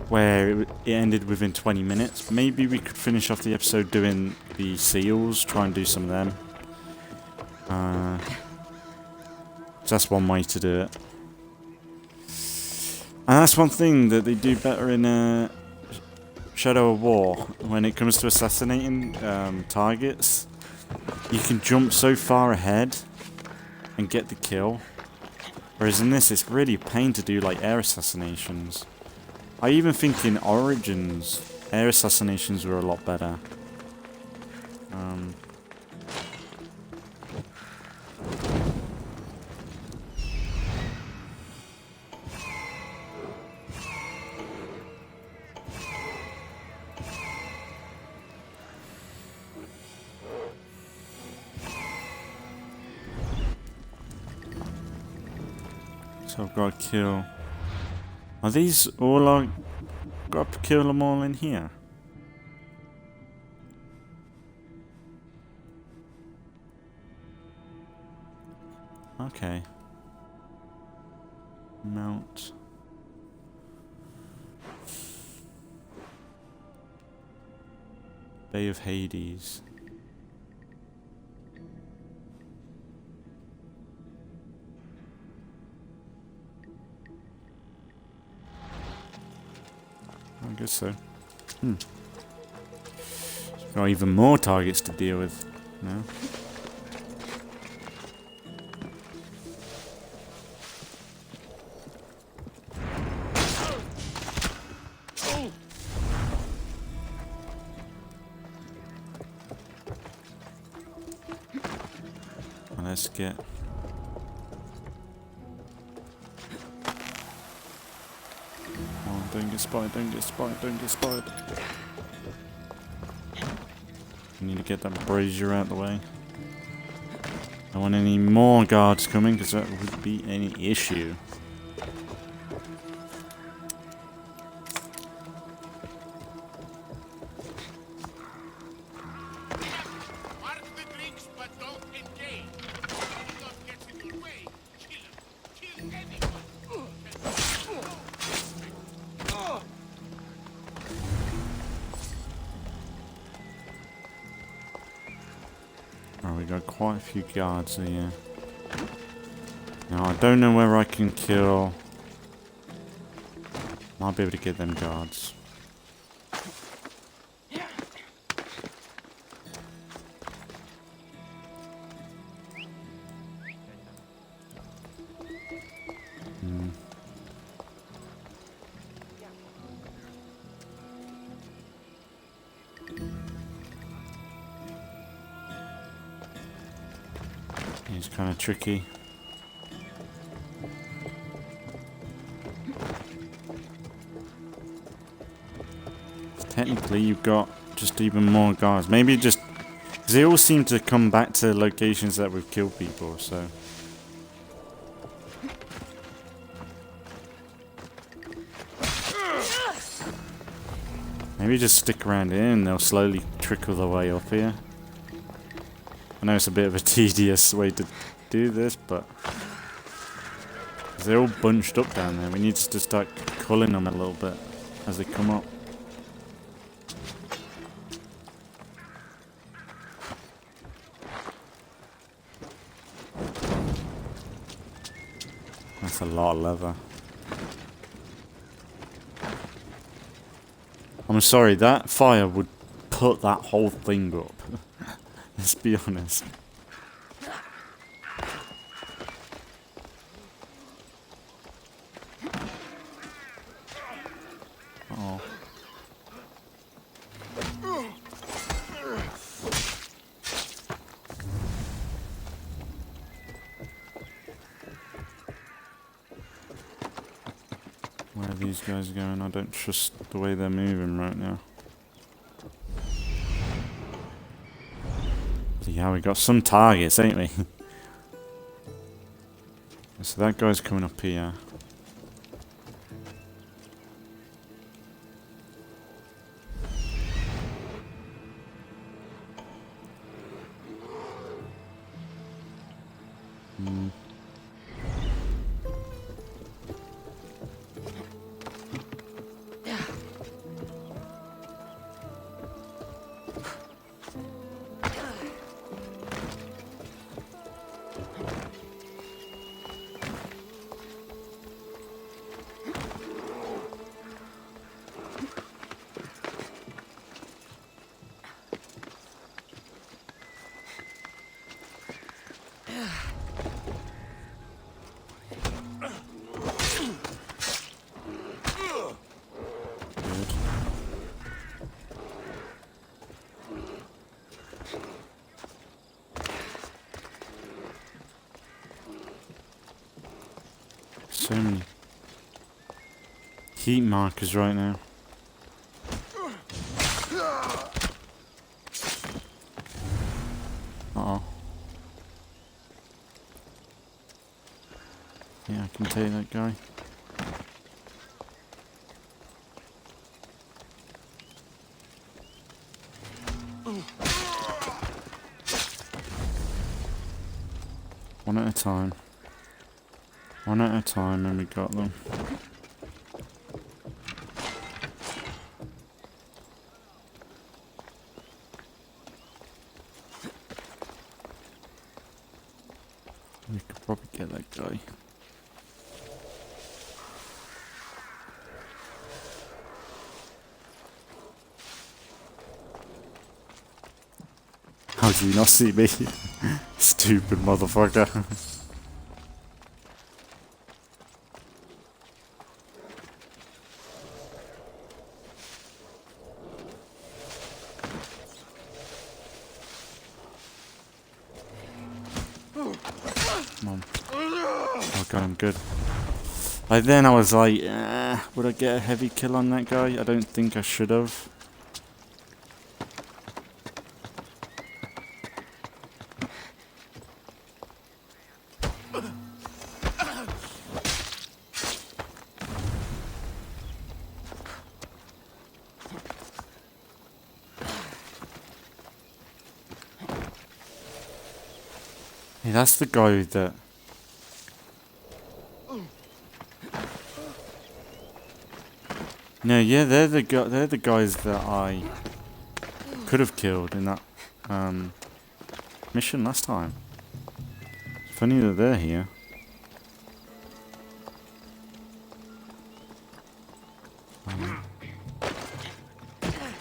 where it ended within 20 minutes, maybe we could finish off the episode doing the seals, try and do some of them. That's one way to do it. And that's one thing that they do better in Shadow of War. When it comes to assassinating targets, you can jump so far ahead and get the kill. Whereas in this, it's really a pain to do like air assassinations. I even think in Origins, air assassinations were a lot better. So I've got to kill. Are these all I got to kill them all in here? Okay. Mount. Bay of Hades. I guess so. Got even more targets to deal with now. Let's get. Don't get spotted, don't get spotted, don't get spotted. I need to get that brazier out of the way. I don't want any more guards coming because that would be any issue. Mark the drinks, but don't engage. If anyone gets in your way, kill him. Kill anyone. Oh, we got quite a few guards here. Now I don't know where I can kill. Might be able to get them guards. He's kind of tricky. Technically, you've got just even more guards. Maybe just... because they all seem to come back to locations that we've killed people, so... maybe just stick around here and they'll slowly trickle their way up here. I know it's a bit of a tedious way to do this, but... they're all bunched up down there. We need to start culling them a little bit as they come up. That's a lot of leather. I'm sorry, that fire would put that whole thing up. Let's be honest. Oh. Where are these guys going? I don't trust the way they're moving right now. Yeah, we got some targets, ain't we? So that guy's coming up here. So many heat markers right now. Uh-oh. Yeah, I can take that guy. One at a time. One at a time, and we got them. We could probably get that guy. How do you not see me? Stupid motherfucker. Come on. Oh god, I'm good. Then I was like, would I get a heavy kill on that guy? I don't think I should have. Hey, that's the guy that... No, yeah, they're the guys that I could have killed in that mission last time. It's funny that they're here.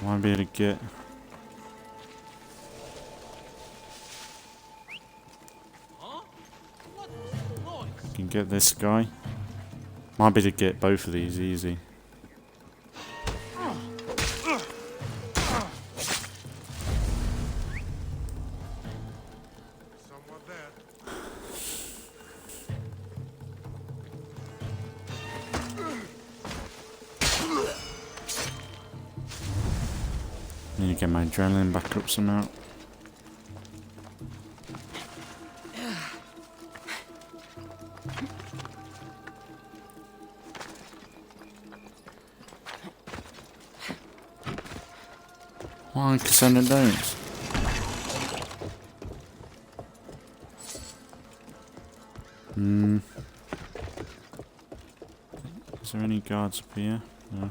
Might be able to get... Can get this guy. Might be able to get both of these easy. Need to get my adrenaline back up somehow. Why Kassandra don't? Is there any guards up here? No.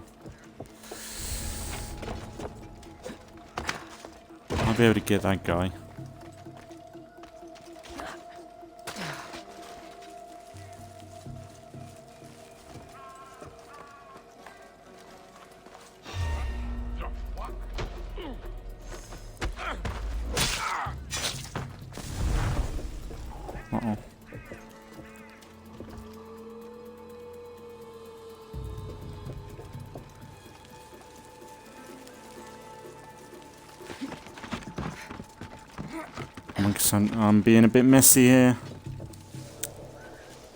I'll be able to get that guy. Uh-oh. I'm being a bit messy here.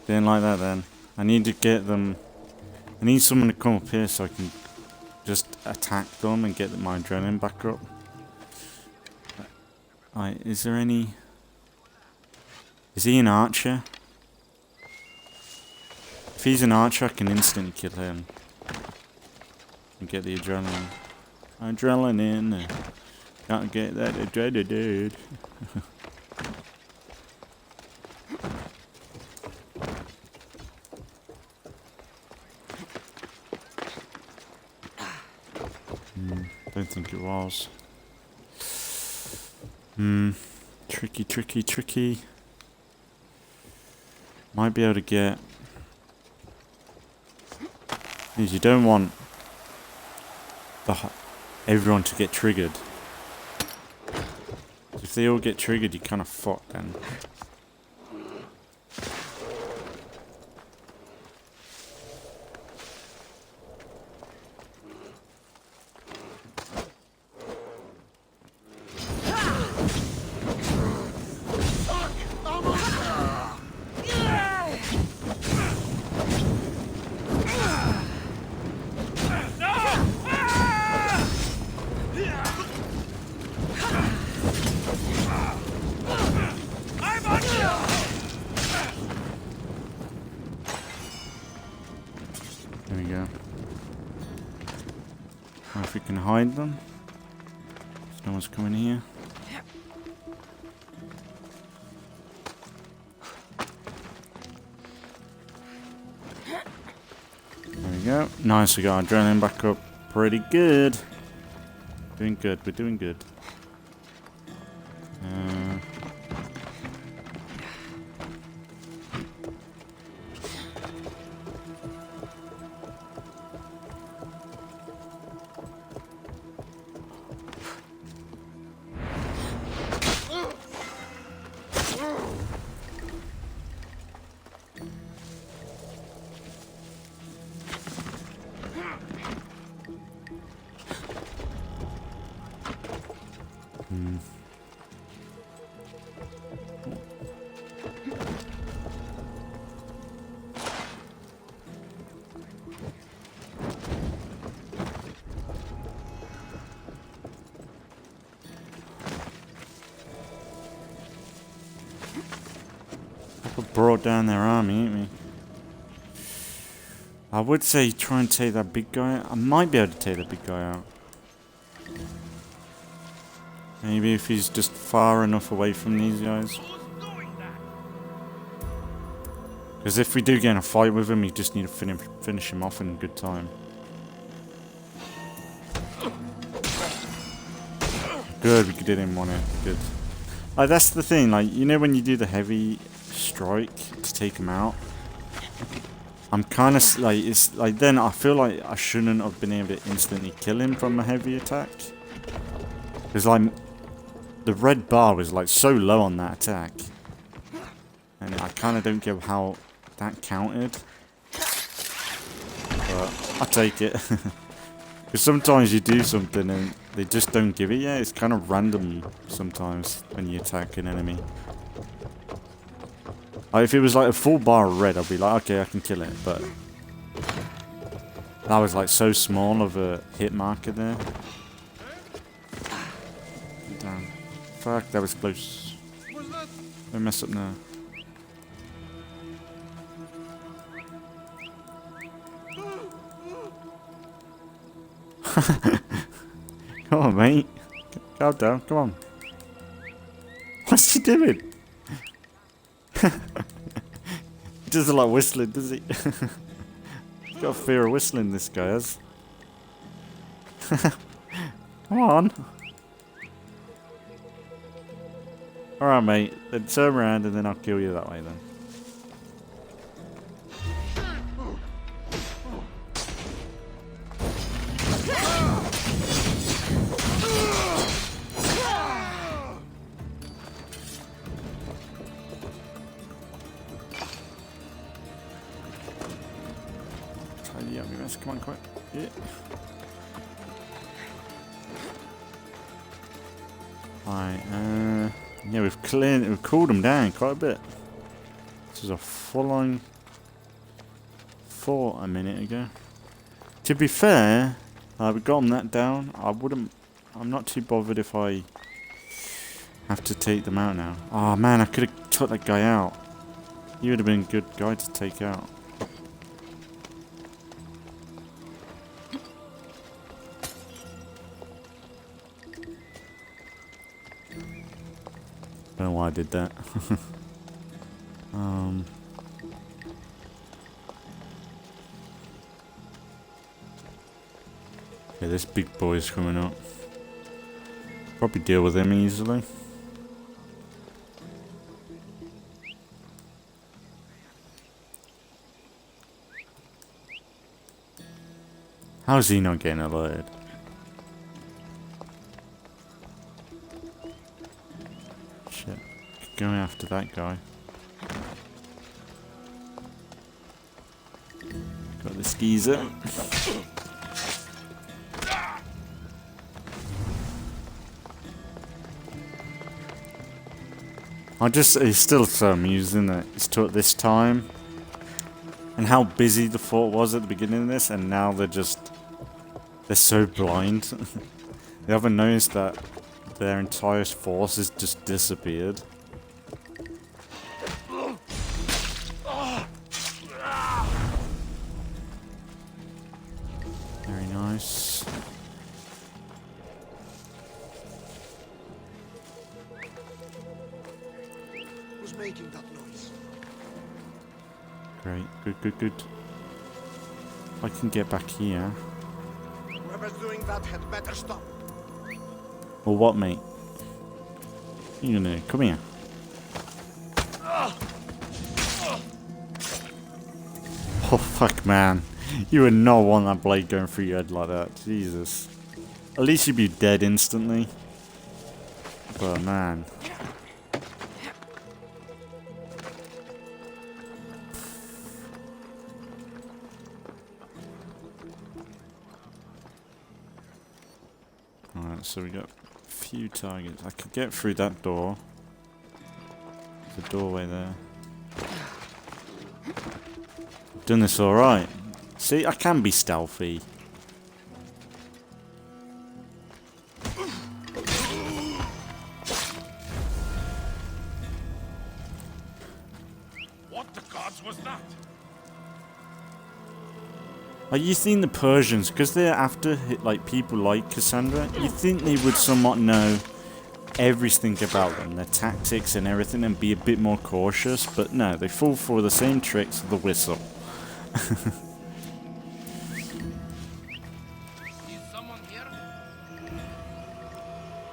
Didn't like that then. I need to get them... I need someone to come up here so I can just attack them and get my adrenaline back up. Alright, is there any... Is he an archer? If he's an archer, I can instantly kill him. And get the adrenaline. Adrenaline. Gotta get that adrenaline. Don't think it was. Tricky, tricky, tricky. Might be able to get... You don't want everyone to get triggered. If they all get triggered, you kind of fucked then. There we go. Now if we can hide them. So no one's coming here. There we go. Nice, we got our adrenaline back up pretty good. Doing good, we're doing good. Brought down their army, ain't we? I would say try and take that big guy out. I might be able to take that big guy out. Maybe if he's just far enough away from these guys. Because if we do get in a fight with him, we just need to finish him off in good time. Good, we did him one hit. Good. Like, that's the thing, like, you know when you do the heavy strike to take him out? I'm kind of like, it's like, then I feel like I shouldn't have been able to instantly kill him from a heavy attack. Because like, the red bar was like so low on that attack. And I kind of don't get how that counted. But I take it. Because sometimes you do something and they just don't give it yet. It's kind of random sometimes when you attack an enemy. Like if it was like a full bar of red, I'd be like, okay, I can kill it. But that was like so small of a hit marker there. Damn. Fuck, that was close. Don't mess up now. Come on, mate. Calm down, come on. What's he doing? He doesn't like whistling, does he? He's got a fear of whistling, this guy has. Come on. Alright, mate. Then turn around and then I'll kill you that way then. Yeah, let's come on, quick. Yeah. Right, yeah, we've cooled them down quite a bit. This is a full-on fort a minute ago. To be fair, we got them that down. I'm not too bothered if I have to take them out now. Oh man, I could have took that guy out. He would have been a good guy to take out. Don't know why I did that. Yeah, this big boy's coming up. Probably deal with him easily. How's he not getting alerted? Shit. Going after that guy. Got this geezer. It's still so amusing that it's took this time. And how busy the fort was at the beginning of this, and now they're so blind. They haven't noticed that their entire force has just disappeared. Very nice. Who's making that noise? Great, good. If I can get back here. Whoever's doing that had better stop. Or what, mate? You gonna come here? Oh fuck, man! You would not want that blade going through your head like that. Jesus. At least you'd be dead instantly. But man. Alright, so we got a few targets. I could get through that door. There's a doorway there. I've done this alright. See, I can be stealthy. What the gods was that? Like, you think the Persians, because they're after like people like Kassandra, you think they would somewhat know everything about them, their tactics and everything, and be a bit more cautious, but no, they fall for the same tricks of the whistle.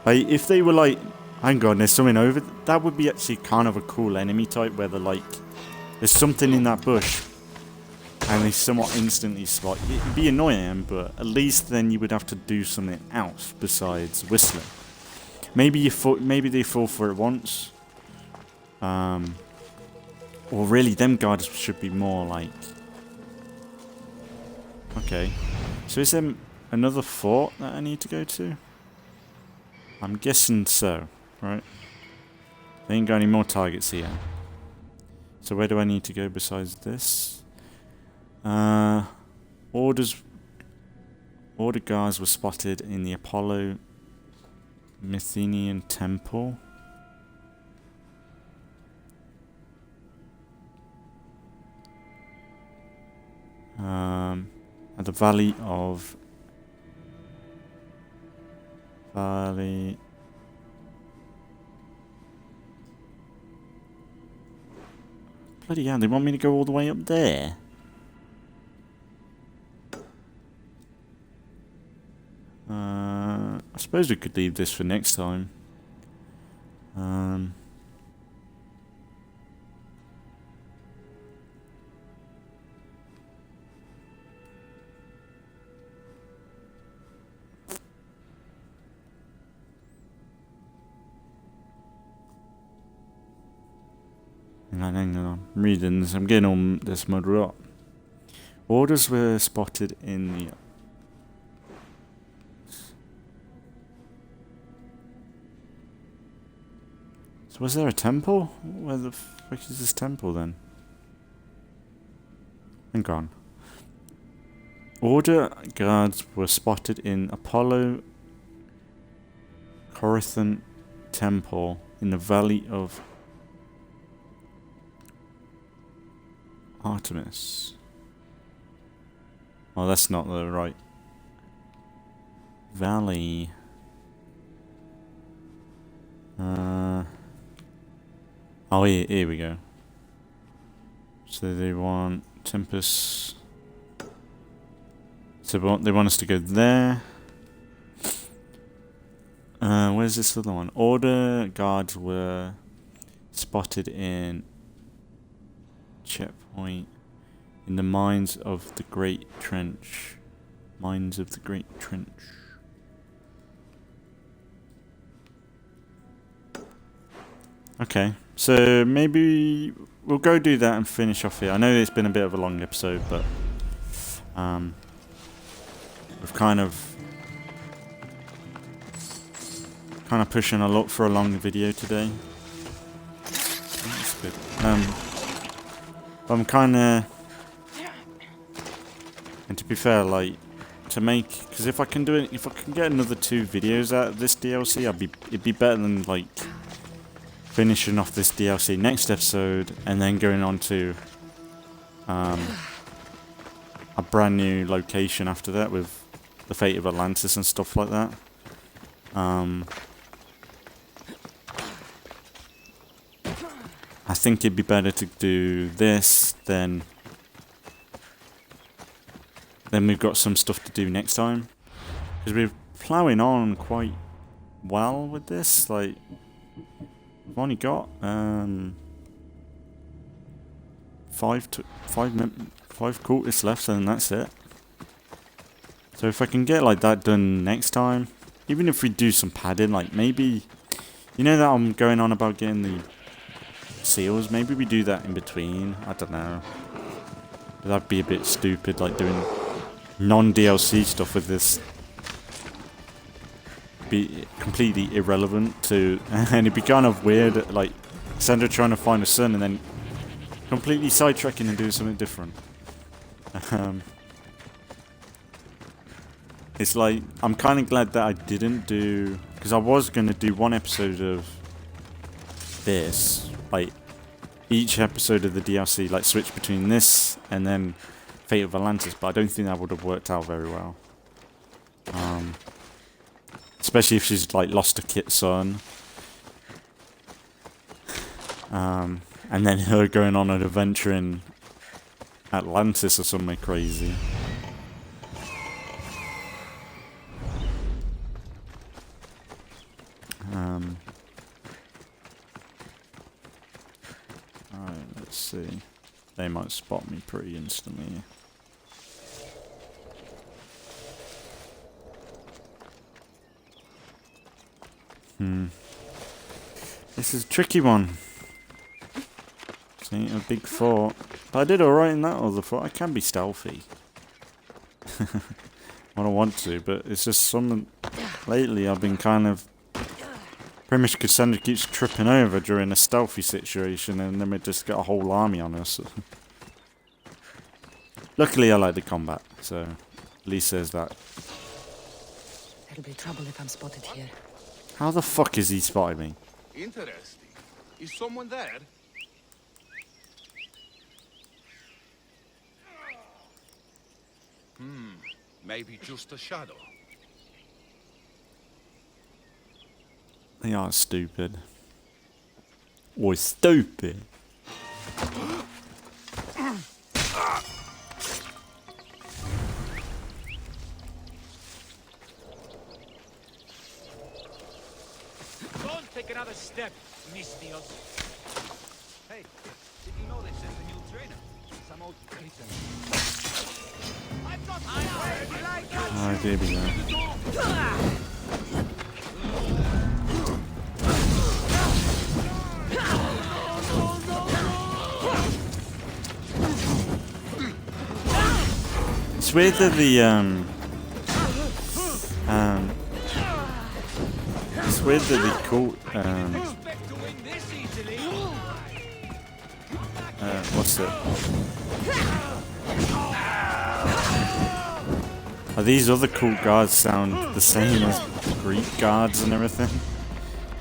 Like, if they were like, hang on, there's something over, that would be actually kind of a cool enemy type, where they're like, there's something in that bush. And they somewhat instantly spot. It'd be annoying, but at least then you would have to do something else besides whistling. Maybe they fall for it once. Or really, them guards should be more like. Okay, so is there another fort that I need to go to? I'm guessing so, right? They ain't got any more targets here. So where do I need to go besides this? Order guards were spotted in the Apollo Mycenaean temple. At the Valley. Bloody hell, they want me to go all the way up there? I suppose we could leave this for next time. Hang on, I'm reading this. I'm getting all this mud rot. Orders were spotted in the... So was there a temple? Where the fuck is this temple then? Hang on. Order guards were spotted in Apollo Corinthon Temple in the Valley of Artemis. Oh, that's not the right valley. Oh, here we go. So they want Tempest. So they want us to go there. Where's this other one? Order guards were spotted in checkpoint in the mines of the Great Trench. Mines of the Great Trench. Okay, so maybe we'll go do that and finish off here. I know it's been a bit of a long episode, but we've kind of pushing a lot for a long video today. That's good. I'm kind of, and to be fair, like to make, because if I can do it, if I can get another 2 videos out of this DLC, it'd be better than like finishing off this DLC next episode and then going on to a brand new location after that with the fate of Atlantis and stuff like that. I think it'd be better to do this then we've got some stuff to do next time, because we're ploughing on quite well with this. Like, we've only got 5 quarters left, and that's it. So if I can get like that done next time, even if we do some padding, like maybe, you know that I'm going on about getting the seals, maybe we do that in between. I don't know. But that'd be a bit stupid, like doing non-DLC stuff with this. Be completely irrelevant to, and it'd be kind of weird, like Kassandra trying to find a son and then completely sidetracking and doing something different. It's like, I'm kind of glad that I didn't do, because I was going to do one episode of this, like each episode of the DLC, like switch between this and then Fate of Atlantis, but I don't think that would have worked out very well. Especially if she's like lost a son. And then her going on an adventure in Atlantis or something crazy. Alright, let's see. They might spot me pretty instantly. This is a tricky one. See, a big fort. But I did alright in that other fort. I can be stealthy. I don't want to, but it's just something... Lately I've been kind of... Pretty much Kassandra keeps tripping over during a stealthy situation, and then we just got a whole army on us. Luckily I like the combat, so at least there's that. There'll be trouble if I'm spotted here. How the fuck is he spotted me? Interesting. Is someone there? Maybe just a shadow. They are stupid. Or stupid. Don't take another step, Mistios. Hey, did you know they sent a new trainer? Some old cretin. I've got Alright, there we go. weird that it's weird that the cool what's it? Are these other cool guards sound the same as Greek guards and everything?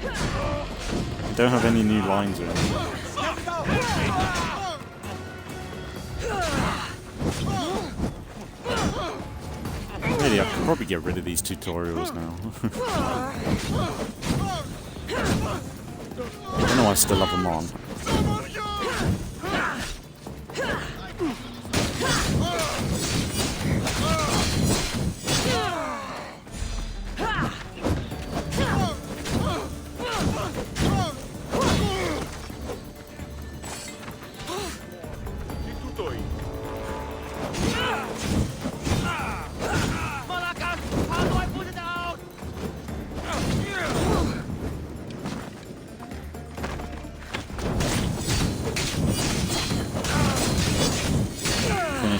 I don't have any new lines or anything. Really, I could probably get rid of these tutorials now. I don't know why I still have them on.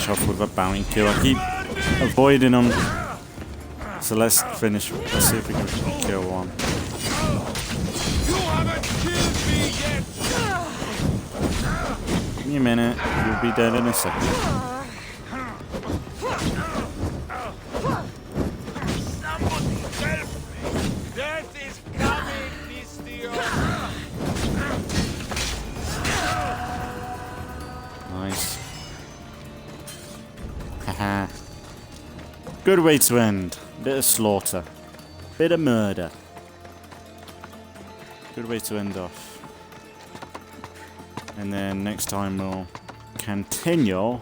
Off with a bounty kill. I keep avoiding them, so let's finish. Let's see if we can kill one. You haven't killed me yet! Give me a minute, you'll be dead in a second. Somebody help me! Death is coming, Mistio! Nice. Haha. Good way to end. Bit of slaughter. Bit of murder. Good way to end off. And then next time we'll continue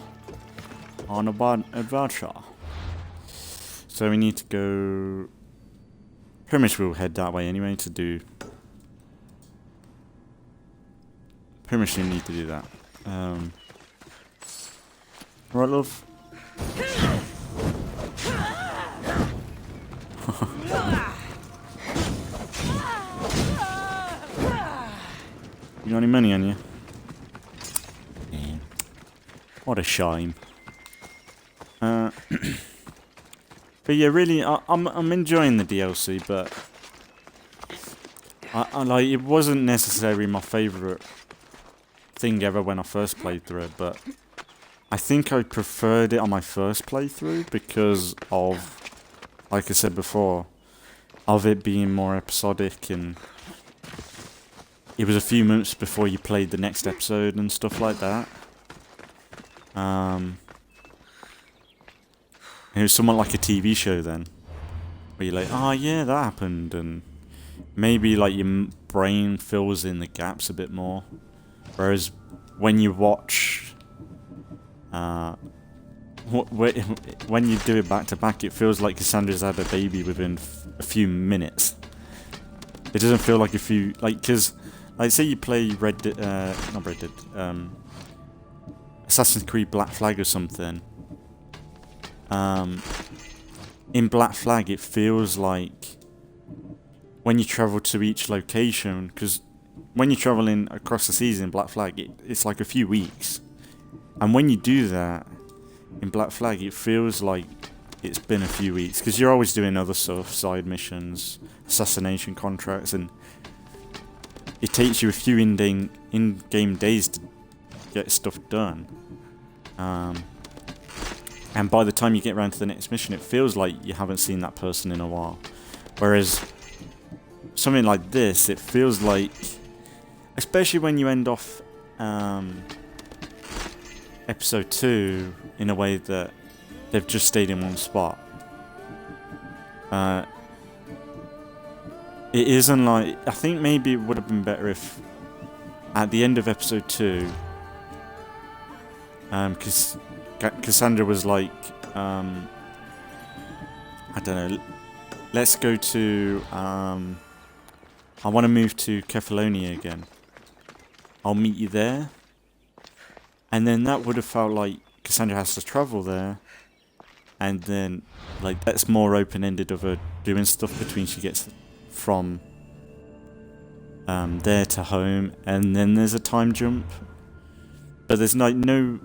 on adventure. So we need to go... Pretty much we'll head that way anyway to do... Pretty much we need to do that. Right, love? You got any money on you? Yeah. What a shame. But yeah, really, I'm enjoying the DLC, but I like it wasn't necessarily my favourite thing ever when I first played through it, but I think I preferred it on my first playthrough because of, like I said before, of it being more episodic, and it was a few months before you played the next episode and stuff like that. It was somewhat like a TV show then, where you're like, oh yeah, that happened, and maybe like your brain fills in the gaps a bit more. Whereas when you watch, when you do it back to back, it feels like Kassandra's had a baby within a few minutes. It doesn't feel like a few, like, because, like, say you play not Red Dead, Assassin's Creed Black Flag or something. In Black Flag, it feels like when you travel to each location, because when you're traveling across the seas in Black Flag, it's like a few weeks. And when you do that in Black Flag, it feels like it's been a few weeks, because you're always doing other stuff, side missions, assassination contracts, and it takes you a few in-game days to get stuff done. And by the time you get around to the next mission, it feels like you haven't seen that person in a while. Whereas something like this, it feels like, especially when you end off episode 2 in a way that they've just stayed in one spot. It isn't like, I think maybe it would have been better if at the end of episode 2, because Kassandra was like, I don't know, let's go to, I want to move to Kefalonia again. I'll meet you there. And then that would have felt like Kassandra has to travel there. And then, like, that's more open-ended of her doing stuff between she gets from there to home. And then there's a time jump. But there's no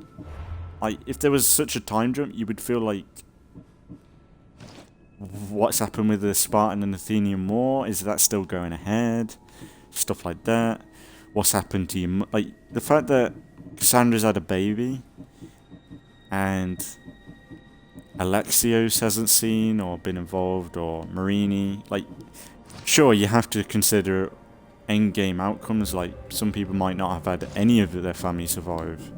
if there was such a time jump, you would feel like, what's happened with the Spartan and Athenian War? Is that still going ahead? Stuff like that. What's happened to you? Like, the fact that Kassandra's had a baby and Alexios hasn't seen or been involved, or Marini, like, sure, you have to consider endgame outcomes, like some people might not have had any of their family survive.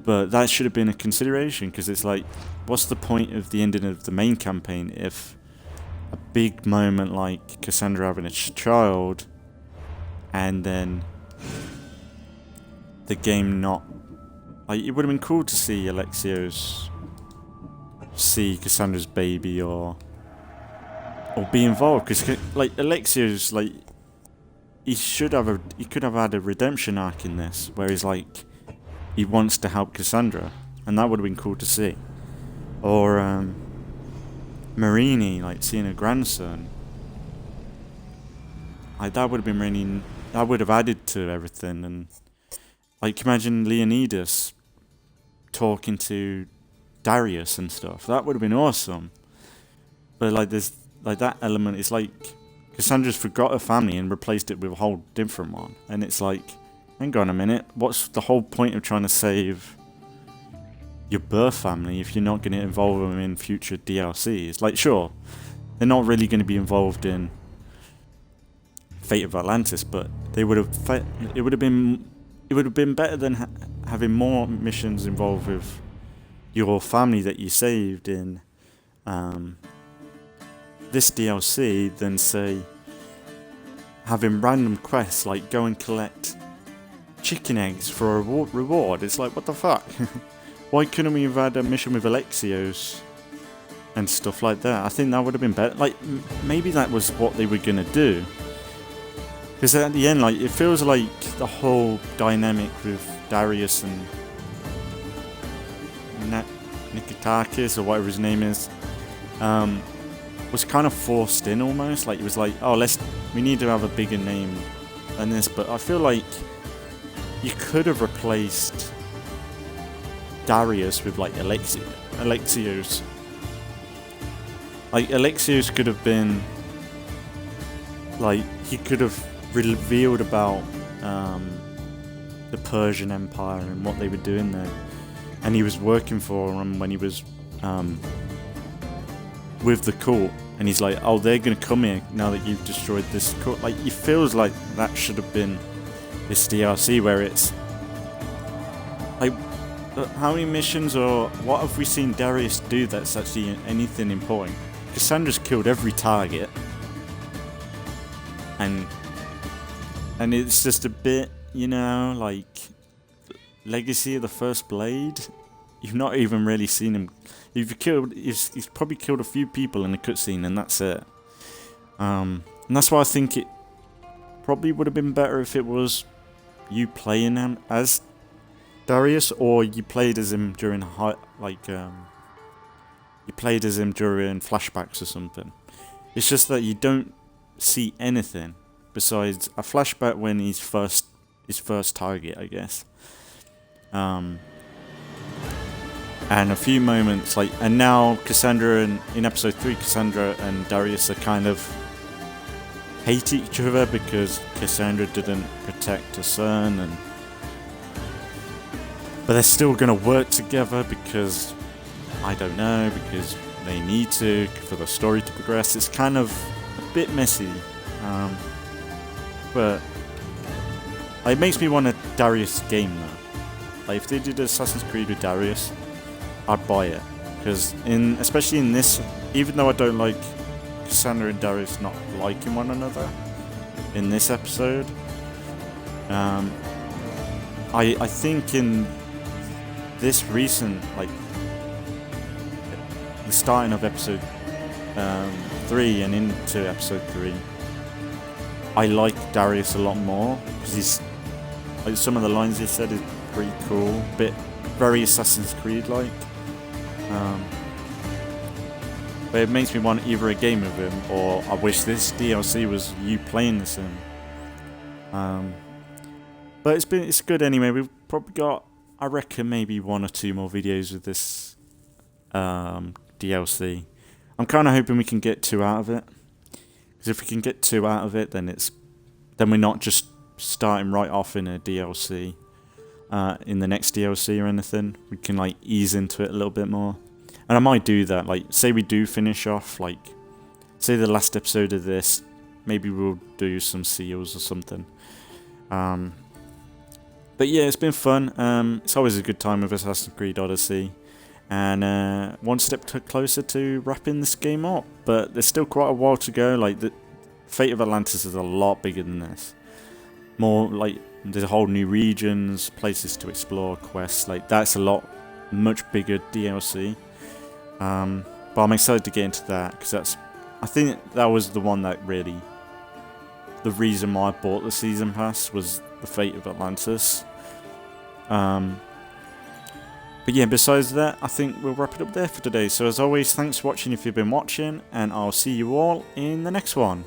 But that should have been a consideration, because it's like, what's the point of the ending of the main campaign if a big moment like Kassandra having a child and then the game not... Like, it would have been cool to see Alexios see Kassandra's baby or be involved, because like Alexios, like, he could have had a redemption arc in this where he's like, he wants to help Kassandra, and that would have been cool to see. Or Marini, like, seeing her grandson, like, that would have been really, that would have added to everything. And like, imagine Leonidas talking to Darius and stuff. That would have been awesome. But like, there's like that element. It's like Kassandra's forgot her family and replaced it with a whole different one. And it's like, hang on a minute, what's the whole point of trying to save your birth family if you're not going to involve them in future DLCs? Like, sure, they're not really going to be involved in Fate of Atlantis, but they would have. It would have been better than having more missions involved with your family that you saved in this DLC than, say, having random quests like go and collect chicken eggs for a reward. It's like, what the fuck? Why couldn't we have had a mission with Alexios and stuff like that? I think that would have been better. Like, maybe that was what they were gonna do. Because at the end, like, it feels like the whole dynamic with Darius and Nikotakis, or whatever his name is, was kind of forced in almost. Like, it was like, oh, we need to have a bigger name than this. But I feel like you could have replaced Darius with, like, Alexios. Like, Alexios could have been, like, he could have revealed about the Persian Empire and what they were doing there, and he was working for them when he was with the court, and he's like, oh, they're gonna come here now that you've destroyed this court. Like, it feels like that should have been this DLC, where it's like, how many missions or what have we seen Darius do that's actually anything important? Kassandra's killed every target, and it's just a bit, you know, like Legacy of the First Blade. You've not even really seen him. He's probably killed a few people in the cutscene, and that's it. And that's why I think it probably would have been better if it was you playing him as Darius, or you played as him during you played as him during flashbacks or something. It's just that you don't see anything besides a flashback when he's his first target, I guess. And a few moments, like, and now Kassandra in episode 3, Kassandra and Darius are kind of hate each other because Kassandra didn't protect her son, but they're still gonna work together because, I don't know, because they need to for the story to progress. It's kind of a bit messy, but it makes me want a Darius game though. Like, if they did Assassin's Creed with Darius, I'd buy it, because especially in this, even though I don't like Kassandra and Darius not liking one another in this episode, I think in this recent, like, the starting of episode 3 and into episode 3, I like Darius a lot more, because he's, like, some of the lines he said is pretty cool, very Assassin's Creed like. But it makes me want either a game with him, or I wish this DLC was you playing this in. But it's good anyway. We've probably got I reckon maybe 1 or 2 more videos with this DLC. I'm kind of hoping we can get 2 out of it. Because if we can get 2 out of it, then we're not just starting right off in a DLC, in the next DLC or anything. We can like ease into it a little bit more. And I might do that. Like, say we do finish off, like, say the last episode of this, maybe we'll do some seals or something. But yeah, it's been fun. It's always a good time with Assassin's Creed Odyssey. And one step closer to wrapping this game up. But there's still quite a while to go. Like, the Fate of Atlantis is a lot bigger than this. More, like, there's a whole new regions, places to explore, quests. Like, that's much bigger DLC. But I'm excited to get into that. Because I think that was the one that really... The reason why I bought the Season Pass was the Fate of Atlantis. But yeah, besides that, I think we'll wrap it up there for today. So as always, thanks for watching if you've been watching, and I'll see you all in the next one.